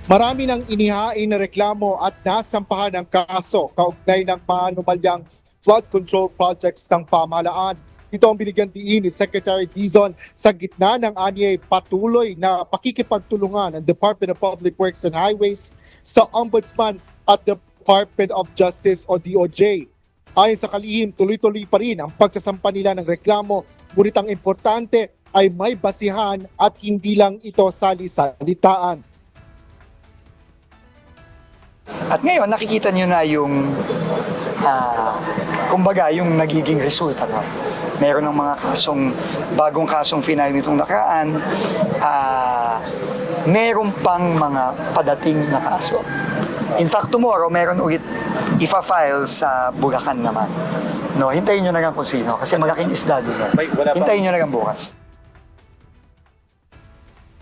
Marami nang inihain na reklamo at nasampahan ng kaso kaugnay ng mga anomalyang flood control projects ng pamahalaan. Ito ang binigyan diin ni Secretary Dizon sa gitna ng anyay patuloy na pakikipagtulungan ng Department of Public Works and Highways sa Ombudsman at Department of Justice o DOJ. Ayon sa kalihim, tuloy-tuloy pa rin ang pagsasampa nila ng reklamo, ngunit ang importante ay may basihan at hindi lang ito sali-salitaan. At ngayon, nakikita nyo na yung, kumbaga, yung nagiging resulta. No? Meron ng mga bagong kasong final nitong nakaraan, meron pang mga padating na kaso. In fact, tomorrow, meron ulit ifa-file sa Bulacan naman. No, hintayin nyo na lang kung sino, kasi malaking isda doon. Hintayin nyo na lang bukas.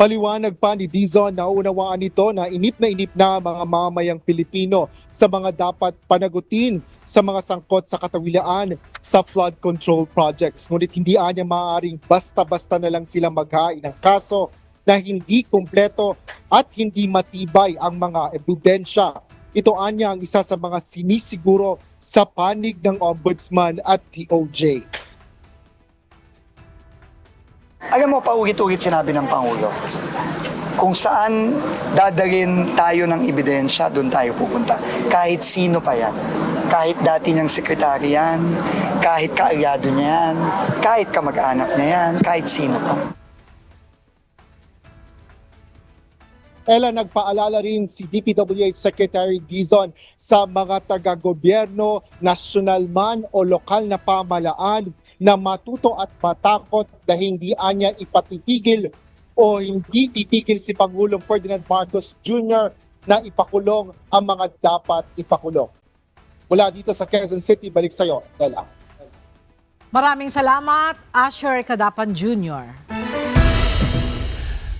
Paliwanag pa ni Dizon na unawaan nito na inip na mga mamamayang Pilipino sa mga dapat panagutin sa mga sangkot sa katawilaan sa flood control projects. Ngunit hindi anya maaaring basta-basta na lang sila maghain ng kaso na hindi kumpleto at hindi matibay ang mga ebidensya. Ito anya ang isa sa mga sinisiguro sa panig ng Ombudsman at DOJ. Alam mo, paulit-ulit sinabi ng Pangulo, kung saan dadalhin tayo ng ebidensya, doon tayo pupunta. Kahit sino pa yan. Kahit dati niyang sekretary yan, kahit kaalyado niya yan, kahit kamag-anak niya yan, kahit sino pa. Ella, nagpaalala rin si DPWH Secretary Dizon sa mga taga-gobyerno, nasyonal man o lokal na pamahalaan na matuto at matakot na hindi anya ipatitigil o hindi titigil si Pangulong Ferdinand Marcos Jr. na ipakulong ang mga dapat ipakulong. Mula dito sa Quezon City, balik sa iyo, Ella. Maraming salamat, Asher Cadapan Jr.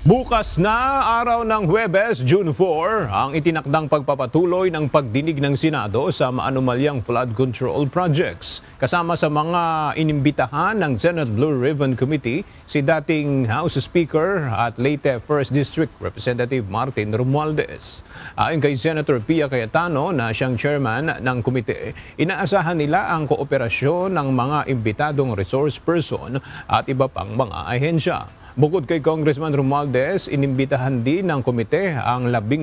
Bukas na araw ng Huwebes, June 4, ang itinakdang pagpapatuloy ng pagdinig ng Senado sa maanumalyang flood control projects. Kasama sa mga inimbitahan ng Senate Blue Ribbon Committee, si dating House Speaker at Leyte 1st District Representative Martin Romualdez. Ayon kay Senator Pia Cayetano na siyang chairman ng komite, inaasahan nila ang kooperasyon ng mga imbitadong resource person at iba pang mga ahensya. Bukod kay Congressman Romualdez, inimbitahan din ng komite ang 18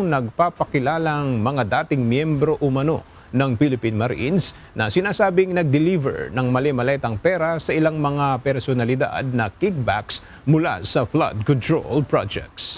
nagpapakilalang mga dating miyembro umano ng Philippine Marines na sinasabing nag-deliver ng mali-maletang pera sa ilang mga personalidad na kickbacks mula sa flood control projects.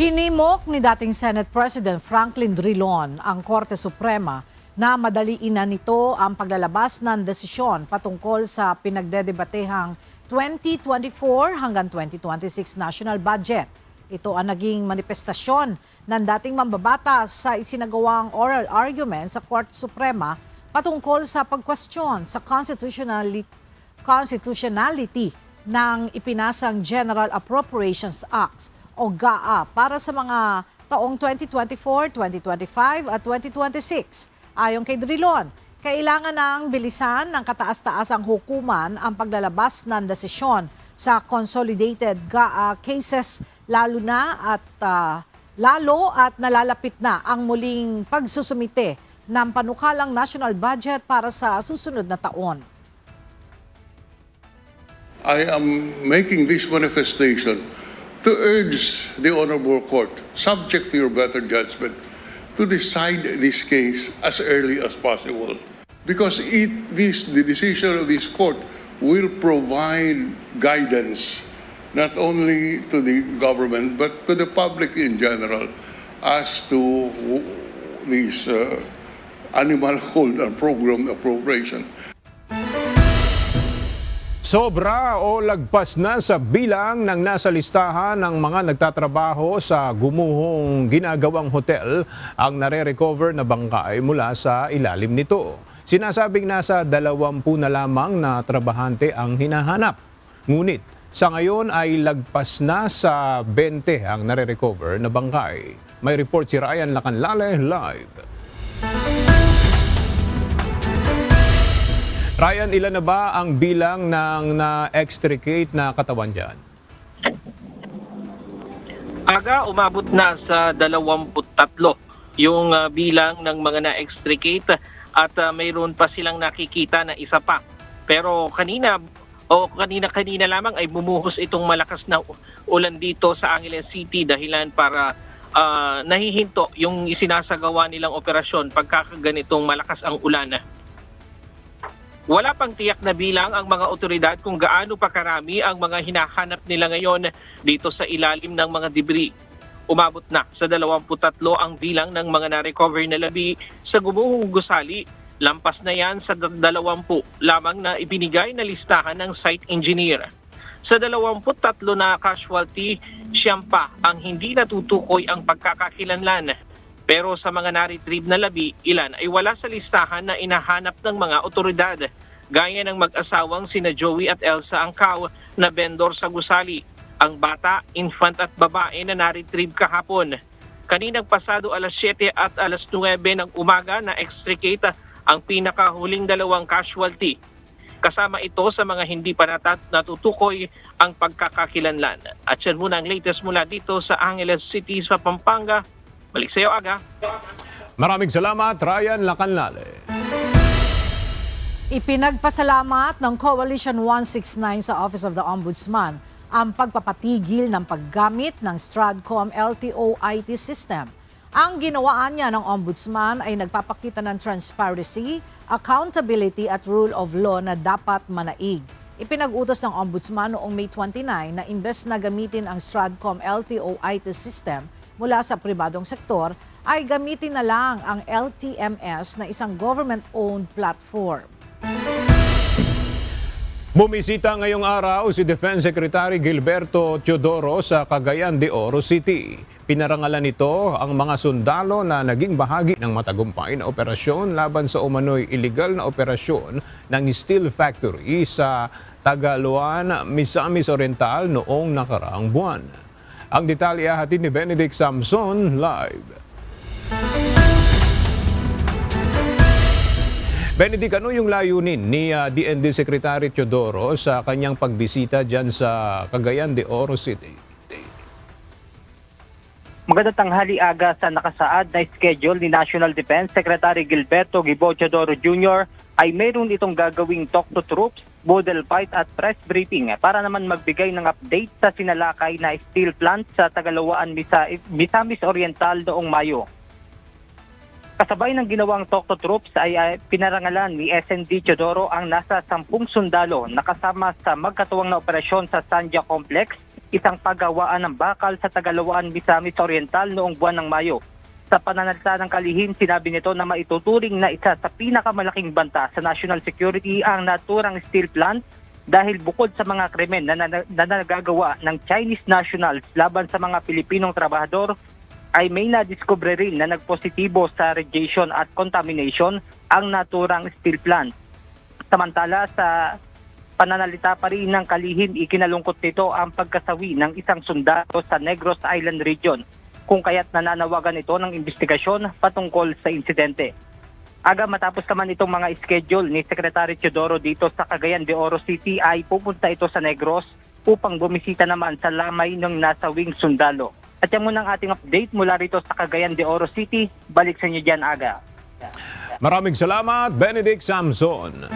Hinimok ni dating Senate President Franklin Drilon ang Korte Suprema na madaliin na nito ang paglalabas ng desisyon patungkol sa pinagdedebatehang 2024 hanggang 2026 national budget. Ito ang naging manifestasyon ng dating mambabatas sa isinagawang oral argument sa Korte Suprema patungkol sa pagkwestiyon sa constitutionality ng ipinasang General Appropriations Act o GAA para sa mga taong 2024, 2025 at 2026. Ayon kay Drilon, kailangan ng bilisan ng kataas-taasang hukuman ang paglalabas ng desisyon sa consolidated GAA cases lalo at nalalapit na ang muling pagsusumite ng panukalang national budget para sa susunod na taon. I am making this manifestation to urge the Honorable Court, subject to your better judgment, to decide this case as early as possible. Because the decision of this court will provide guidance not only to the government but to the public in general as to this animal hold and program appropriation. Sobra o lagpas na sa bilang ng nasa listahan ng mga nagtatrabaho sa gumuhong ginagawang hotel ang nare-recover na bangkay mula sa ilalim nito. Sinasabing nasa 20 na lamang na trabahante ang hinahanap. Ngunit sa ngayon ay lagpas na sa 20 ang nare-recover na bangkay. May report si Ryan Lacanlale live. Ryan, ilan na ba ang bilang ng na-extricate na katawan dyan? Aga, umabot na sa 23 yung bilang ng mga na-extricate at mayroon pa silang nakikita na isa pa. Pero kanina lamang ay bumuhos itong malakas na ulan dito sa Angeles City dahilan para nahihinto yung isinasagawa nilang operasyon pagkakaganitong malakas ang ulan. Wala pang tiyak na bilang ang mga otoridad kung gaano pa karami ang mga hinahanap nila ngayon dito sa ilalim ng mga debris. Umabot na sa 23 ang bilang ng mga na-recover na labi sa gumuhong gusali. Lampas na yan sa 20 lamang na ibinigay na listahan ng site engineer. Sa 23 na casualty, siyam pa ang hindi natutukoy ang pagkakakilanlan. Pero sa mga na-retrieve na labi, ilan ay wala sa listahan na inahanap ng mga otoridad, gaya ng mag-asawang sina Joey at Elsa Angkaw na vendor sa gusali, ang bata, infant at babae na na-retrieve kahapon. Kaninang pasado alas 7 at alas 9 ng umaga na extricate ang pinakahuling 2 casualty. Kasama ito sa mga hindi pa natutukoy ang pagkakakilanlan. At yan muna ang latest mula dito sa Angeles City sa Pampanga. Balik sa iyo, Aga. Maraming salamat, Ryan Lacanlale. Ipinagpasalamat ng Coalition 169 sa Office of the Ombudsman ang pagpapatigil ng paggamit ng Stratcom LTO IT system. Ang ginawaan niya ng Ombudsman ay nagpapakita ng transparency, accountability at rule of law na dapat manaig. Ipinag-utos ng Ombudsman noong May 29 na imbes na gamitin ang Stratcom LTO IT system mula sa pribadong sektor, ay gamitin na lang ang LTMS na isang government-owned platform. Bumisita ngayong araw si Defense Secretary Gilberto Teodoro sa Cagayan de Oro City. Pinarangalan nito ang mga sundalo na naging bahagi ng matagumpay na operasyon laban sa umano'y illegal na operasyon ng steel factory sa Tagaloan, Misamis Oriental noong nakaraang buwan. Ang detalye hatid ni Benedict Samson live. Benedict, ano yung layunin ni DND Secretary Teodoro sa kanyang pagbisita dyan sa Cagayan de Oro City? Magandang tanghali aga sa nakasaad na schedule ni National Defense Secretary Gilberto Gibo Teodoro Jr. ay mayroon itong gagawing talk to troops, model fight at press briefing para naman magbigay ng update sa sinalakay na steel plant sa Tagalawaan, Misamis Oriental noong Mayo. Kasabay ng ginawang talk to troops ay pinarangalan ni SND Teodoro ang nasa 10 sundalo na kasama sa magkatuwang na operasyon sa Sanja Complex, isang paggawaan ng bakal sa Tagalawaan, Misamis Oriental noong buwan ng Mayo. Sa pananalita ng kalihim, sinabi nito na maituturing na isa sa pinakamalaking banta sa national security ang naturang steel plant dahil bukod sa mga krimen na nagagawa ng Chinese nationals laban sa mga Pilipinong trabahador, ay may nadiskubre rin na nagpositibo sa radiation at contamination ang naturang steel plant. Samantala, sa pananalita pa rin ng kalihim, ikinalungkot nito ang pagkasawi ng isang sundalo sa Negros Island region, kung kaya't nananawagan ito ng investigasyon patungkol sa insidente. Aga matapos naman itong mga schedule ni Secretary Teodoro dito sa Cagayan de Oro City ay pupunta ito sa Negros upang bumisita naman sa lamay ng nasawing sundalo. At yan muna ang ating update mula rito sa Cagayan de Oro City. Balik sa inyo dyan, Aga. Maraming salamat, Benedict Samson.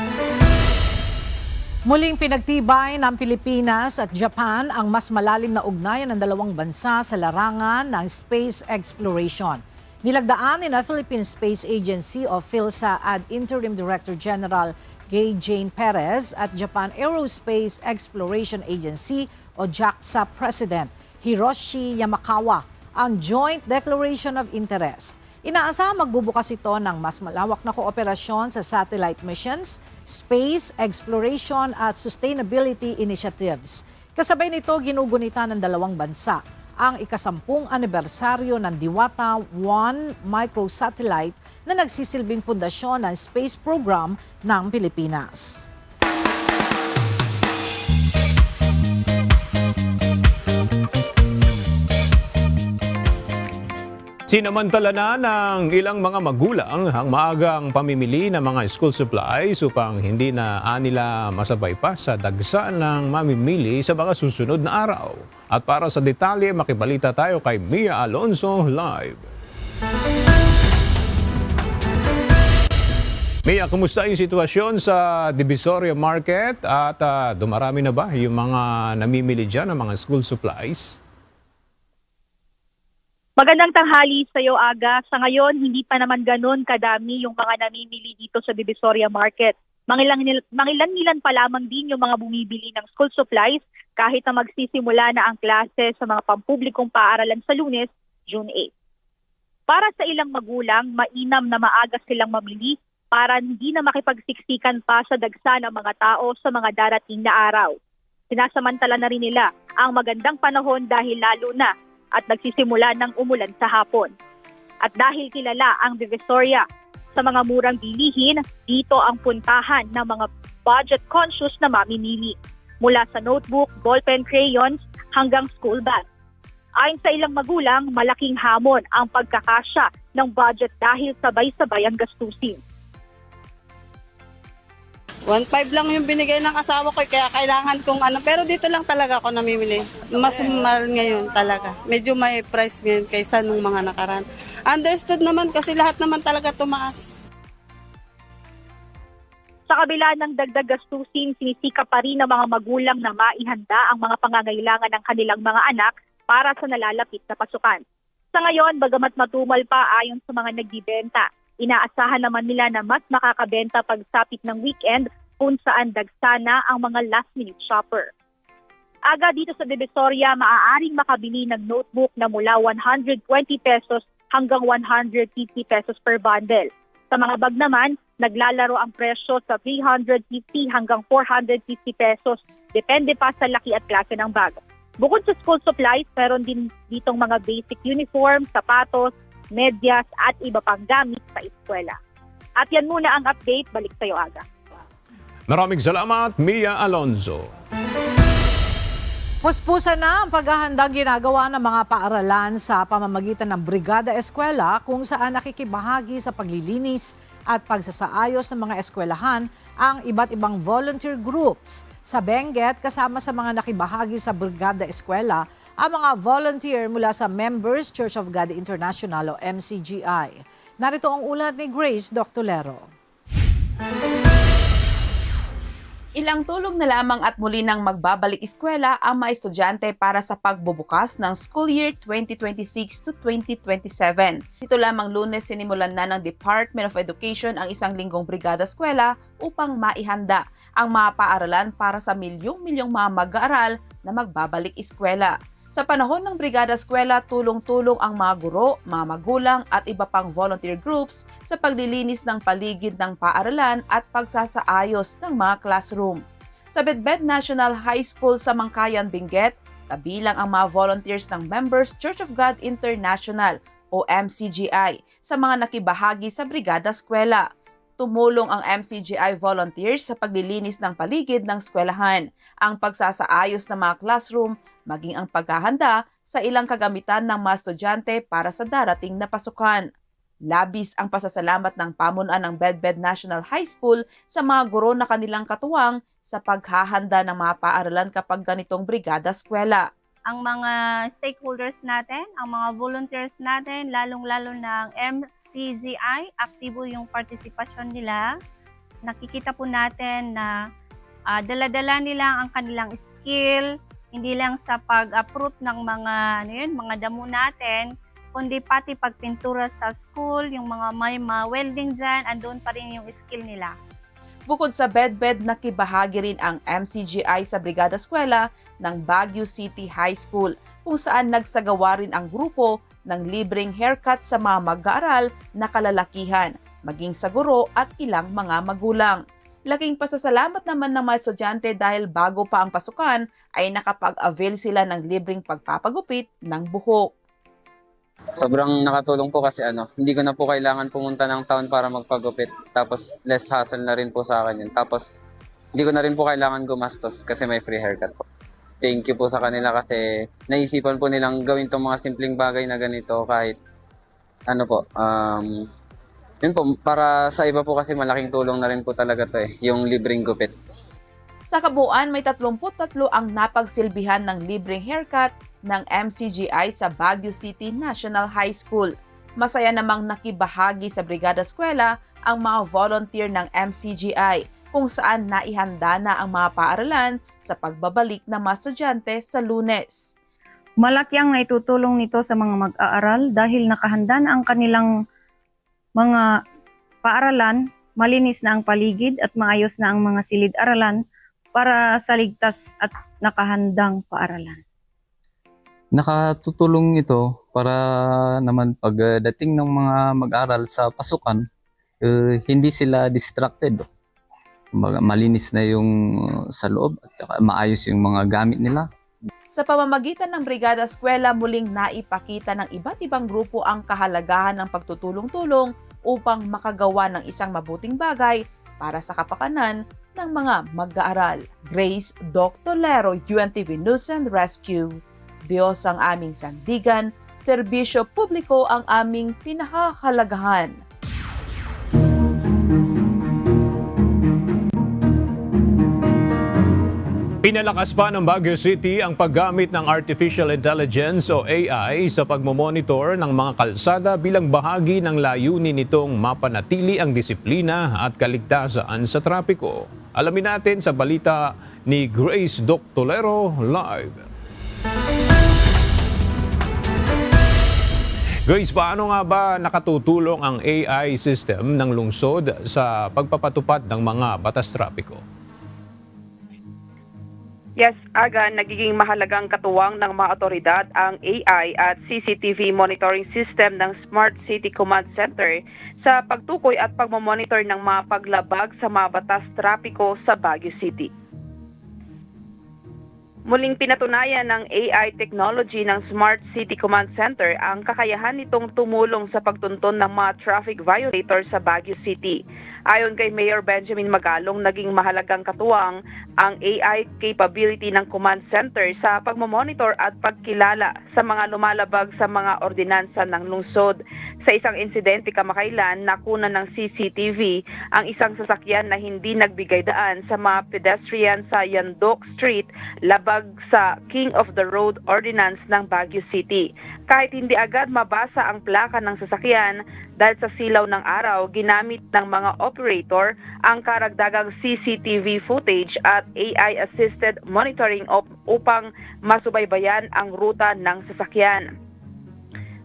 Muling pinagtibay ng Pilipinas at Japan ang mas malalim na ugnayan ng dalawang bansa sa larangan ng space exploration. Nilagdaan ni Philippine Space Agency o PhilSA at Interim Director General Gay Jane Perez at Japan Aerospace Exploration Agency o JAXA President Hiroshi Yamakawa ang Joint Declaration of Interest. Inaasahang magbubukas ito ng mas malawak na kooperasyon sa satellite missions, space, exploration at sustainability initiatives. Kasabay nito, ginugunita ng dalawang bansa ang ika-10 anibersaryo ng Diwata 1 microsatellite na nagsisilbing pundasyon ng space program ng Pilipinas. Sinamantala na ng ilang mga magulang ang maagang pamimili ng mga school supplies upang hindi na nila masabay pa sa dagsa ng mamimili sa mga susunod na araw. At para sa detalye, makibalita tayo kay Mia Alonso live. Mia, kumusta yung sitwasyon sa Divisoria Market at dumarami na ba yung mga namimili dyan ng mga school supplies? Magandang tanghali sa iyo, Aga. Sa ngayon, hindi pa naman ganun kadami yung mga namimili dito sa Divisoria Market. Mangilan-ngilan pa lamang din yung mga bumibili ng school supplies kahit na magsisimula na ang klase sa mga pampublikong paaralan sa Lunes, June 8. Para sa ilang magulang, mainam na maaga silang mamili para hindi na makipagsiksikan pa sa dagsa ng mga tao sa mga darating na araw. Sinasamantala na rin nila ang magandang panahon dahil lalo na at nagsisimula ng umulan sa hapon. At dahil kilala ang Divisoria sa mga murang bilihin, dito ang puntahan ng mga budget-conscious na mamimili. Mula sa notebook, ballpen, crayons, hanggang school bag. Ayon sa ilang magulang, malaking hamon ang pagkakasya ng budget dahil sabay-sabay ang gastusin. 1.5 lang yung binigay ng asawa ko kaya kailangan kong ano. Pero dito lang talaga ako namimili. Mas mahal ngayon talaga. Medyo may price ngayon kaysa nung mga nakaraan. Understood naman kasi lahat naman talaga tumaas. Sa kabila ng dagdag gastusin, sinisika pa rin ng mga magulang na maihanda ang mga pangangailangan ng kanilang mga anak para sa nalalapit na pasukan. Sa ngayon, bagamat matumal pa ayon sa mga nagbibenta, inaasahan naman nila na mas makakabenta pagsapit ng weekend kung saan dagsana ang mga last-minute shopper. Aga dito sa Divisoria, maaaring makabili ng notebook na mula 120 pesos hanggang 150 pesos per bundle. Sa mga bag naman, naglalaro ang presyo sa 350 hanggang 450 pesos. Depende pa sa laki at klase ng bag. Bukod sa school supplies, meron din ditong mga basic uniform, sapatos, medyas at iba pang gamit sa eskwela. At yan muna ang update. Balik sa iyo, Aga. Maraming salamat, Mia Alonzo. Puspusan na ang paghahandang ginagawa ng mga paaralan sa pamamagitan ng Brigada Eskwela kung saan nakikibahagi sa paglilinis at pagsasaayos ng mga eskwelahan ang iba't ibang volunteer groups. Sa Benguet, kasama sa mga nakibahagi sa Brigada Eskwela, ang mga volunteer mula sa Members Church of God International o MCGI. Narito ang ulat ni Grace Doctolero. Ilang tulong na lamang at muli nang magbabalik eskwela ang mga estudyante para sa pagbubukas ng school year 2026 to 2027. Dito lamang Lunes sinimulan na ng Department of Education ang isang linggong brigada eskwela upang maihanda ang mga paaralan para sa milyong-milyong mga mag-aaral na magbabalik eskwela. Sa panahon ng Brigada Eskwela, tulong-tulong ang mga guro, mga magulang at iba pang volunteer groups sa paglilinis ng paligid ng paaralan at pagsasaayos ng mga classroom. Sa Bedbed National High School sa Mangkayan, Benguet, kabilang ang mga volunteers ng Members Church of God International o MCGI sa mga nakibahagi sa Brigada Eskwela. Tumulong ang MCGI volunteers sa paglilinis ng paligid ng eskwelahan, ang pagsasaayos ng mga classroom, maging ang paghahanda sa ilang kagamitan ng mga estudyante para sa darating na pasukan. Labis ang pasasalamat ng pamunuan ng Bedbed National High School sa mga guro na kanilang katuwang sa paghahanda ng mga paaralan kapag ganitong brigada eskwela. Ang mga stakeholders natin, ang mga volunteers natin, lalong-lalo ng MCGI, aktibo yung partisipasyon nila. Nakikita po natin na dala-dala nila ang kanilang skill, hindi lang sa pag-uproot ng mga damo natin, kundi pati pagpintura sa school, yung mga may welding dyan, andun pa rin yung skill nila. Bukod sa Bedbed, nakibahagi rin ang MCGI sa Brigada Eskwela ng Baguio City High School, kung saan nagsagawa rin ang grupo ng libreng haircut sa mga mag-aaral na kalalakihan, maging sa guro at ilang mga magulang. Laking pasasalamat naman ng mga estudyante dahil bago pa ang pasukan ay nakapag-avail sila ng libreng pagpapagupit ng buhok. Sobrang nakatulong po kasi hindi ko na po kailangan pumunta ng town para magpagupit. Tapos less hassle na rin po sa akin yun. Tapos hindi ko na rin po kailangan gumastos kasi may free haircut po. Thank you po sa kanila kasi naisipan po nilang gawin tong mga simpleng bagay na ganito kahit yun po, para sa iba po kasi malaking tulong na rin po talaga to yung libreng gupit. Sa kabuuan, may 33 ang napagsilbihan ng libreng haircut ng MCGI sa Baguio City National High School. Masaya namang nakibahagi sa Brigada Eskwela ang mga volunteer ng MCGI kung saan naihanda na ang mga paaralan sa pagbabalik ng mga estudyante sa Lunes. Malaki ang naitutulong nito sa mga mag-aaral dahil nakahanda na ang kanilang mga paaralan, malinis na ang paligid at maayos na ang mga silid-aralan para sa ligtas at nakahandang paaralan. Nakatutulong ito para naman pagdating ng mga mag-aral sa pasukan, hindi sila distracted. Malinis na yung sa loob at saka maayos yung mga gamit nila. Sa pamamagitan ng Brigada Eskwela, muling naipakita ng iba't ibang grupo ang kahalagahan ng pagtutulong-tulong upang makagawa ng isang mabuting bagay para sa kapakanan ng mga mag-aaral. Grace Doctolero, UNTV News and Rescue. Diyos ang aming sandigan, serbisyo publiko ang aming pinahahalagahan. Pinalakas pa ng Baguio City ang paggamit ng Artificial Intelligence o AI sa pagmomonitor ng mga kalsada bilang bahagi ng layunin nitong mapanatili ang disiplina at kaligtasan sa trapiko. Alamin natin sa balita ni Grace Doctolero live. Grace, paano nga ba nakatutulong ang AI system ng lungsod sa pagpapatupad ng mga batas trapiko? Yes, Aga, nagiging mahalagang katuwang ng mga otoridad ang AI at CCTV monitoring system ng Smart City Command Center sa pagtukoy at pagmamonitor ng mga paglabag sa mga batas trapiko sa Baguio City. Muling pinatunayan ng AI technology ng Smart City Command Center ang kakayahan nitong tumulong sa pagtunton ng mga traffic violators sa Baguio City. Ayon kay Mayor Benjamin Magalong, naging mahalagang katuwang ang AI capability ng Command Center sa pagmamonitor at pagkilala sa mga lumalabag sa mga ordinansa ng lungsod. Sa isang insidente kamakailan, nakuna ng CCTV ang isang sasakyan na hindi nagbigay daan sa mga pedestrian sa Yandok Street, labag sa King of the Road Ordinance ng Baguio City. Kahit hindi agad mabasa ang plaka ng sasakyan dahil sa silaw ng araw, ginamit ng mga operator ang karagdagang CCTV footage at AI-assisted monitoring upang masubaybayan ang ruta ng sasakyan.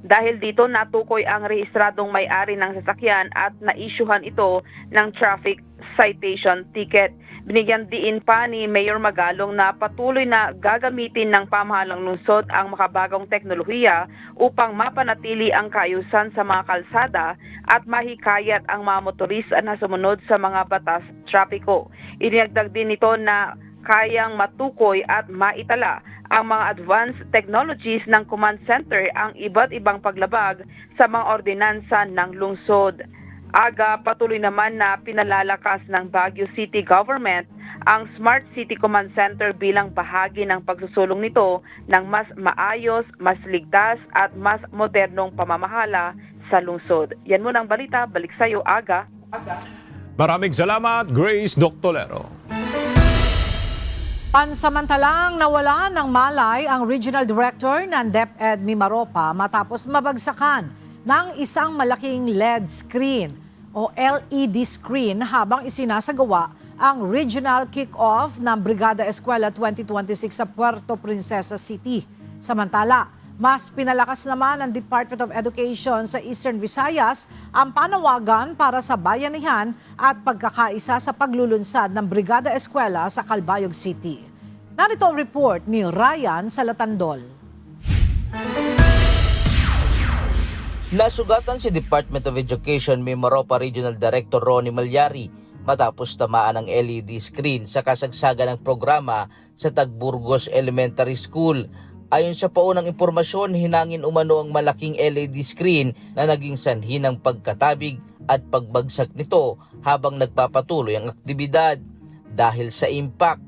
Dahil dito, natukoy ang rehistradong may-ari ng sasakyan at naisyuhan ito ng traffic citation ticket. Binigyan diin pa ni Mayor Magalong na patuloy na gagamitin ng pamahalang lungsod ang makabagong teknolohiya upang mapanatili ang kaayusan sa mga kalsada at mahikayat ang mga motorista na sumunod sa mga batas trapiko. Inilagdag din nito na kayang matukoy at maitala ang mga advanced technologies ng Command Center ang iba't ibang paglabag sa mga ordinansa ng lungsod. Aga, patuloy naman na pinalalakas ng Baguio City Government ang Smart City Command Center bilang bahagi ng pagsusulong nito ng mas maayos, mas ligtas at mas modernong pamamahala sa lungsod. Yan muna ang balita. Balik sa iyo, Aga. Maraming salamat, Grace Doctolero. Pansamantalang nawala ng malay ang Regional Director ng DepEd Mimaropa matapos mabagsakan ng isang malaking LED screen o LED screen habang isinasagawa ang regional kick-off ng Brigada Eskwela 2026 sa Puerto Princesa City. Samantala, mas pinalakas naman ng Department of Education sa Eastern Visayas ang panawagan para sa bayanihan at pagkakaisa sa paglulunsad ng Brigada Eskwela sa Calbayog City. Narito ang report ni Ryan Salatandol. Nasugatan si Department of Education Mimaropa Regional Director Ronnie Malyari matapos tamaan ng LED screen sa kasagsagan ng programa sa Tagburgos Elementary School. Ayon sa paunang impormasyon, hinangin umano ang malaking LED screen na naging sanhi ng pagkatabig at pagbagsak nito habang nagpapatuloy ang aktibidad. Dahil sa impact,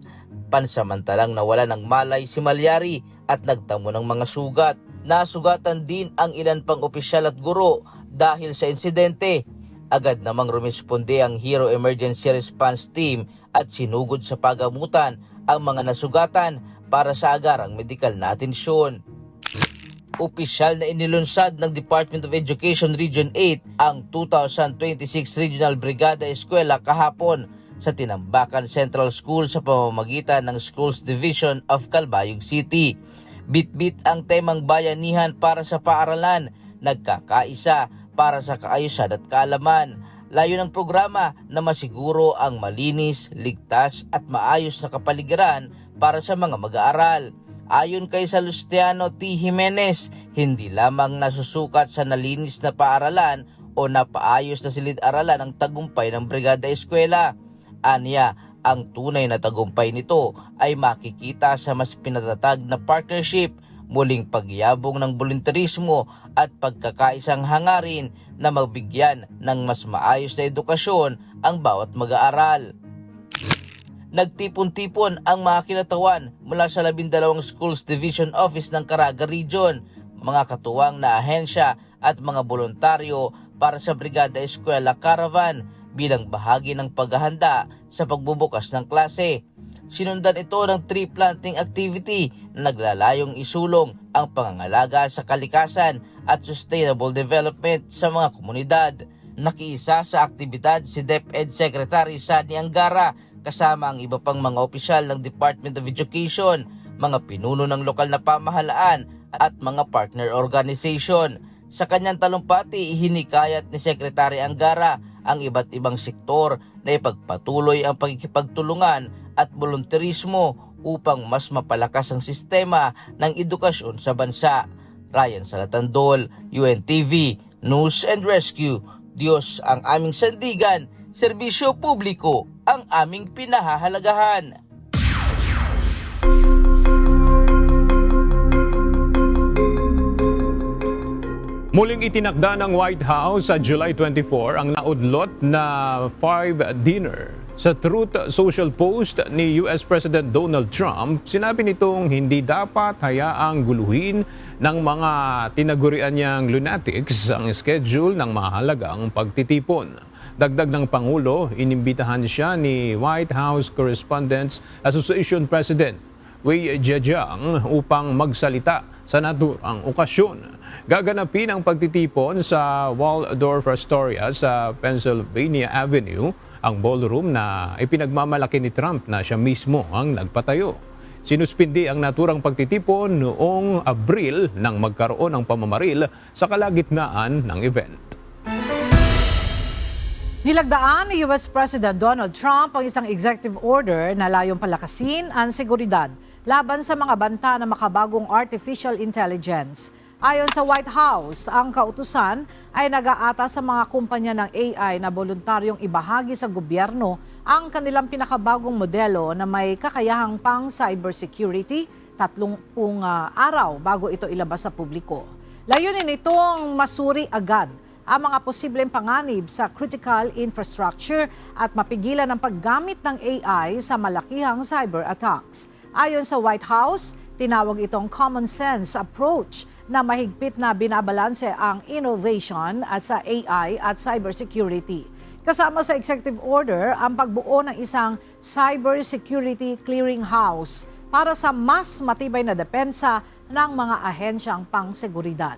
pansamantalang nawala ng malay si Malyari at nagtamo ng mga sugat. Nasugatan din ang ilan pang opisyal at guro dahil sa insidente. Agad namang rumisponde ang Hero Emergency Response Team at sinugod sa pagamutan ang mga nasugatan para sa agarang medikal na atensyon. Opisyal na inilunsad ng Department of Education Region 8 ang 2026 Regional Brigada Eskwela kahapon sa Tinambakan Central School sa pamamagitan ng Schools Division of Calbayog City. Bit-bit ang temang bayanihan para sa paaralan, nagkakaisa para sa kaayusan at kaalaman. Layo ng programa na masiguro ang malinis, ligtas at maayos na kapaligiran para sa mga mag-aaral. Ayon kay Salustiano T. Jimenez, hindi lamang nasusukat sa nalinis na paaralan o napaayos na silid-aralan ang tagumpay ng Brigada Eskwela. Aniya, ang tunay na tagumpay nito ay makikita sa mas pinatatag na partnership, muling pagyabong ng volunteerismo at pagkakaisang hangarin na magbigyan ng mas maayos na edukasyon ang bawat mag-aaral. Nagtipon-tipon ang mga kinatawan mula sa 12 Schools Division Office ng Caraga Region, mga katuwang na ahensya at mga voluntaryo para sa Brigada Eskwela Caravan bilang bahagi ng paghahanda sa pagbubukas ng klase. Sinundan ito ng tree planting activity na naglalayong isulong ang pangangalaga sa kalikasan at sustainable development sa mga komunidad. Nakiisa sa aktibidad si DepEd Secretary Sani Angara kasama ang iba pang mga opisyal ng Department of Education, mga pinuno ng lokal na pamahalaan at mga partner organization. Sa kanyang talumpati, hinikayat ni Secretary Angara ang iba't ibang sektor na ipagpatuloy ang pagkikipagtulungan at volunteerismo upang mas mapalakas ang sistema ng edukasyon sa bansa. Ryan Salatandol, UNTV, News and Rescue. Diyos ang aming sandigan, serbisyo publiko ang aming pinahahalagahan. Muling itinakda ng White House sa July 24 ang naudlot na 5 dinner. Sa Truth Social post ni US President Donald Trump, sinabi nitong hindi dapat hayaang guluhin ng mga tinagurian niyang lunatics ang schedule ng mahalagang pagtitipon. Dagdag ng Pangulo, inimbitahan siya ni White House Correspondents Association President Wei Zhejiang upang magsalita sa naturang okasyon. Gaganapin ang pagtitipon sa Waldorf Astoria sa Pennsylvania Avenue, ang ballroom na ipinagmamalaki ni Trump na siya mismo ang nagpatayo. Sinuspindi ang naturang pagtitipon noong Abril nang magkaroon ng pamamaril sa kalagitnaan ng event. Nilagdaan ni US President Donald Trump ang isang executive order na layong palakasin ang seguridad laban sa mga banta na makabagong artificial intelligence. Ayon sa White House, ang kautusan ay nag-aata sa mga kumpanya ng AI na voluntaryong ibahagi sa gobyerno ang kanilang pinakabagong modelo na may kakayahang pang cybersecurity 30 araw bago ito ilabas sa publiko. Layunin nitong masuri agad ang mga posibleng panganib sa critical infrastructure at mapigilan ang paggamit ng AI sa malakihang cyber attacks. Ayon sa White House, tinawag itong common sense approach na mahigpit na binabalanse ang innovation at sa AI at cybersecurity. Kasama sa executive order ang pagbuo ng isang cybersecurity clearinghouse para sa mas matibay na depensa ng mga ahensyang pangseguridad.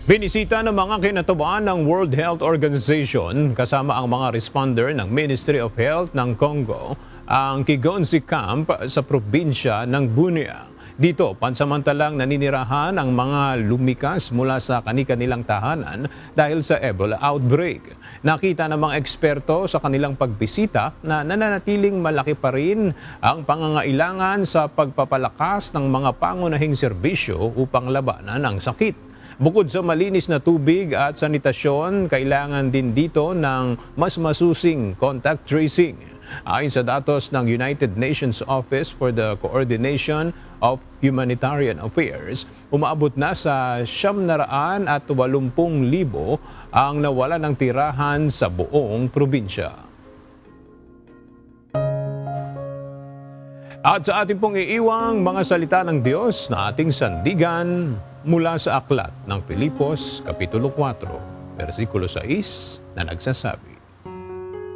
Binisita ng mga kinatawan ng World Health Organization kasama ang mga responder ng Ministry of Health ng Congo ang Kigonzi Camp sa probinsya ng Bunia. Dito, pansamantalang naninirahan ang mga lumikas mula sa kani-kanilang tahanan dahil sa Ebola outbreak. Nakita ng mga eksperto sa kanilang pagbisita na nananatiling malaki pa rin ang pangangailangan sa pagpapalakas ng mga pangunahing serbisyo upang labanan ang sakit. Bukod sa malinis na tubig at sanitasyon, kailangan din dito ng mas masusing contact tracing. Ayon sa datos ng United Nations Office for the Coordination of Humanitarian Affairs, umaabot na sa 780,000 ang nawala ng tirahan sa buong probinsya. At sa ating pong iiwang mga salita ng Diyos na ating sandigan mula sa aklat ng Filipos, Kapitulo 4, versikulo 6 na nagsasabi,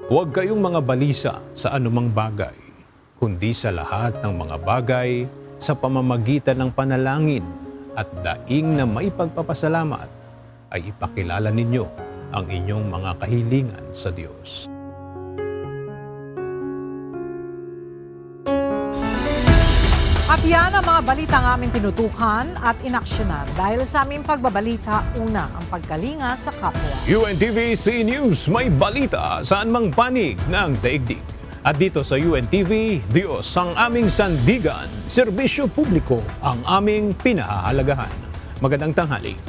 "Huwag kayong mga balisa sa anumang bagay, kundi sa lahat ng mga bagay sa pamamagitan ng panalangin at daing na may pagpapasalamat ay ipakilala ninyo ang inyong mga kahilingan sa Diyos." At yan ang mga balita ang aming tinutukan at inaksyonan dahil sa aming pagbabalita, una ang pagkalinga sa kapwa. UNTV-C News, may balita saan mang panig ng daigdig. At dito sa UNTV, Diyos ang aming sandigan, serbisyo publiko ang aming pinahahalagahan. Magandang tanghali.